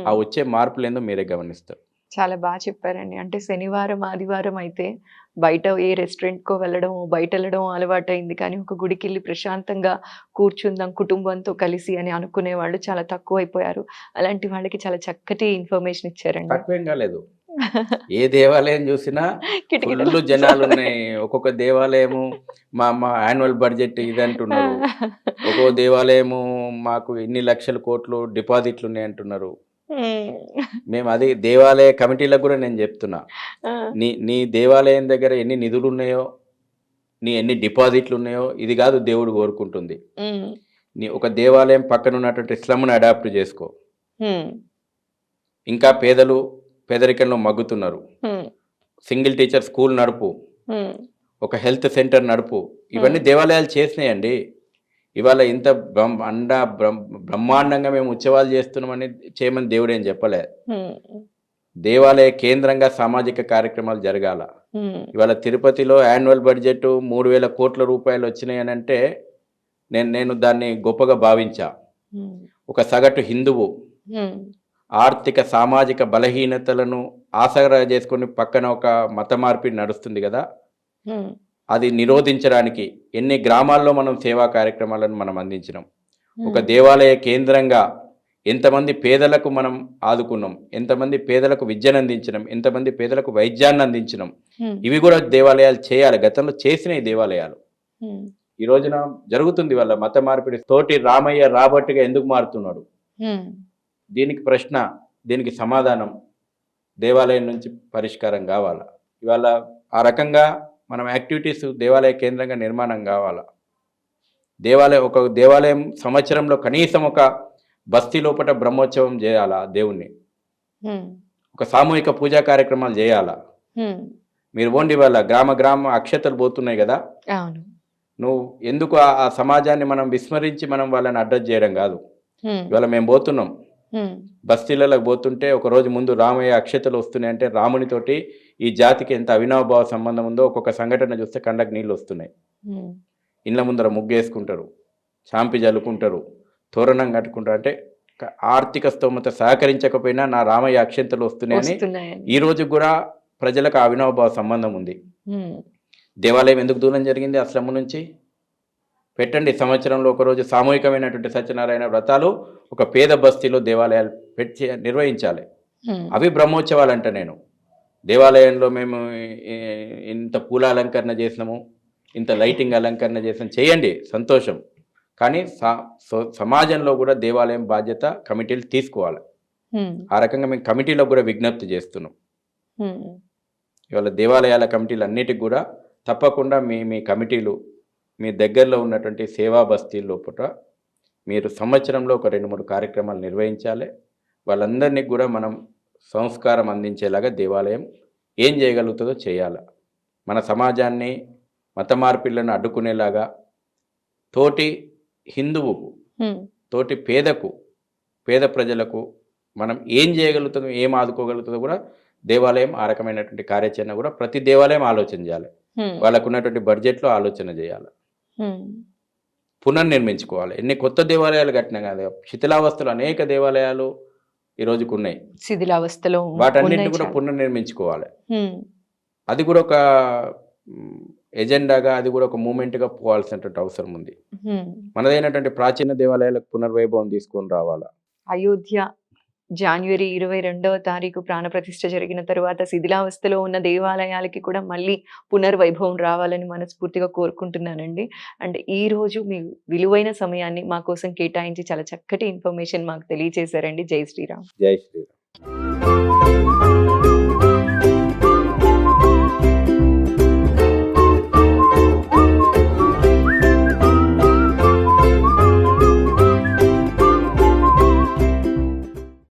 ఆ వచ్చే మార్పులు ఏందో మీరే గమనిస్తారు. చాలా బాగా చెప్పారండి. అంటే శనివారం, ఆదివారం అయితే బయట ఏ రెస్టారెంట్‌కో వెళ్ళడం, బయట వెళ్ళడం అలవాటైంది. కానీ ఒక గుడికెళ్ళి ప్రశాంతంగా కూర్చుందాం కుటుంబంతో కలిసి అని అనుకునే వాళ్ళు చాలా తక్కువైపోయారు. అలాంటి వాళ్ళకి చాలా చక్కటి ఇన్ఫర్మేషన్ ఇచ్చారండి. తక్కువేం కాలేదు. ఏ దేవాలయం చూసినా ఫుల్ జనాలు ఉన్నాయి. ఒక్కొక్క దేవాలయము మా యాన్యువల్ బడ్జెట్ ఇది అంటున్నారు. ఒక్కో దేవాలయము మాకు ఇన్ని లక్షల కోట్లు డిపాజిట్లు ఉన్నాయి అంటున్నారు. మేము అది దేవాలయ కమిటీలకు కూడా నేను చెప్తున్నా, నీ దేవాలయం దగ్గర ఎన్ని నిధులు ఉన్నాయో, నీ ఎన్ని డిపాజిట్లు ఉన్నాయో ఇది కాదు దేవుడు కోరుకుంటుంది. నీ ఒక దేవాలయం పక్కన ఉన్నటువంటి స్లమ్ను అడాప్ట్ చేసుకో. ఇంకా పేదరికంలో మగ్గుతున్నారు. సింగిల్ టీచర్ స్కూల్ నడుపు, ఒక హెల్త్ సెంటర్ నడుపు. ఇవన్నీ దేవాలయాలు చేసినాయండి. ఇవాళ ఇంత బ్రహ్మాండంగా మేము ఉత్సవాలు చేస్తున్నామని చేయమని దేవుడు ఏం చెప్పలే. దేవాలయ కేంద్రంగా సామాజిక కార్యక్రమాలు జరగాల. ఇవాళ తిరుపతిలో యాన్యువల్ బడ్జెట్ 3,000 కోట్ల రూపాయలు వచ్చినాయి అని అంటే నేను దాన్ని గొప్పగా భావించా. ఒక సగటు హిందువు ఆర్థిక సామాజిక బలహీనతలను ఆసరా చేసుకుని పక్కన ఒక మత మార్పిడి నడుస్తుంది కదా, అది నిరోధించడానికి ఎన్ని గ్రామాల్లో మనం సేవా కార్యక్రమాలను మనం అందించినాం. ఒక దేవాలయ కేంద్రంగా ఎంతమంది పేదలకు మనం ఆదుకున్నాం, ఎంతమంది పేదలకు విద్యను అందించినాం, ఎంతమంది పేదలకు వైద్యాన్ని అందించినాం. ఇవి కూడా దేవాలయాలు చేయాలి. గతంలో చేసిన దేవాలయాలు ఈ రోజున జరుగుతుంది. వాళ్ళ మత మార్పిడి తోటి రామయ్య రాబట్టుగా ఎందుకు మారుతున్నాడు? దీనికి ప్రశ్న, దీనికి సమాధానం దేవాలయం నుంచి పరిష్కారం కావాలా. ఇవాళ ఆ రకంగా మనం యాక్టివిటీస్ దేవాలయ కేంద్రంగా నిర్మాణం కావాలా. ఒక దేవాలయం సంవత్సరంలో కనీసం ఒక బస్తీ లోపల బ్రహ్మోత్సవం చేయాలా దేవుణ్ణి, ఒక సామూహిక పూజా కార్యక్రమాలు చేయాలా. మీరు పోండి, వాళ్ళ గ్రామ అక్షతలు పోతున్నాయి కదా, నువ్వు ఎందుకు ఆ సమాజాన్ని మనం విస్మరించి మనం వాళ్ళని అడ్రస్ చేయడం కాదు. ఇవాళ మేము పోతున్నాం, బస్తీలకు పోతుంటే ఒక రోజు ముందు రామయ్య అక్షతలు వస్తున్నాయి అంటే రామునితోటి ఈ జాతికి ఎంత అవినాభావ సంబంధం ఉందో ఒక్కొక్క సంఘటన చూస్తే కళ్ళకు నీళ్ళు వస్తున్నాయి. ఇళ్ళ ముందర ముగ్గేసుకుంటారు, చాంపి జల్లుకుంటారు, తోరణం కట్టుకుంటారు. అంటే ఆర్థిక స్తోమత సహకరించకపోయినా నా రామయ్య అక్షంతలు వస్తున్నాయని ఈ రోజు కూడా ప్రజలకు అవినాభావ సంబంధం ఉంది. దేవాలయం ఎందుకు దూరం జరిగింది అస్లము నుంచి? పెట్టండి, సంవత్సరంలో ఒకరోజు సామూహికమైనటువంటి సత్యనారాయణ వ్రతాలు ఒక పేద బస్తీలో దేవాలయాలు నిర్వహించాలి. అవి బ్రహ్మోత్సవాలు అంట. నేను దేవాలయంలో మేము ఇంత పూల అలంకరణ చేసినాము, ఇంత లైటింగ్ అలంకరణ చేసినాం, చేయండి, సంతోషం. కానీ సమాజంలో కూడా దేవాలయం బాధ్యత కమిటీలు తీసుకోవాలి. ఆ రకంగా మేము కమిటీలకు కూడా విజ్ఞప్తి చేస్తున్నాం. ఇవాళ దేవాలయాల కమిటీలు అన్నిటికి కూడా తప్పకుండా మీ కమిటీలు మీ దగ్గరలో ఉన్నటువంటి సేవా బస్తీ లోపల మీరు సంవత్సరంలో ఒక 2-3 కార్యక్రమాలు నిర్వహించాలి. వాళ్ళందరినీ కూడా మనం సంస్కారం అందించేలాగా దేవాలయం ఏం చేయగలుగుతుందో చేయాలి. మన సమాజాన్ని మత మార్పిళ్లను అడ్డుకునేలాగా తోటి హిందువుకు, తోటి పేద ప్రజలకు మనం ఏం చేయగలుగుతుందో ఏం ఆదుకోగలుగుతుందో కూడా దేవాలయం ఆ రకమైనటువంటి కార్యాచరణ కూడా ప్రతి దేవాలయం ఆలోచన చేయాలి. వాళ్ళకు ఉన్నటువంటి బడ్జెట్లో ఆలోచన చేయాలి. పునర్నిర్మించుకోవాలి. ఎన్ని కొత్త దేవాలయాలు కట్టినా కాదు, శిథిలావస్థలు అనేక దేవాలయాలు ఈ రోజుకు ఉన్నాయి. శిథిలావస్థలో వాటన్నింటిని ఉన్నాయి కూడా చాలా. పునర్నిర్మించుకోవాలి. అది కూడా ఒక ఎజెండాగా, అది కూడా ఒక మూమెంట్గా పోవాల్సినటువంటి అవసరం ఉంది. మనదైనటువంటి ప్రాచీన దేవాలయాలకు పునర్వైభవం తీసుకొని రావాలా. అయోధ్య జనవరి 22వ తారీఖు ప్రాణప్రతిష్ఠ జరిగిన తరువాత శిథిలావస్థలో ఉన్న దేవాలయాలకి కూడా మళ్ళీ పునర్వైభవం రావాలని మనస్ఫూర్తిగా కోరుకుంటున్నానండి. అండ్ ఈ రోజు మీ విలువైన సమయాన్ని మా కోసం కేటాయించి చాలా చక్కటి ఇన్ఫర్మేషన్ మాకు తెలియజేశారండి. జై శ్రీరామ్. జై శ్రీరామ్.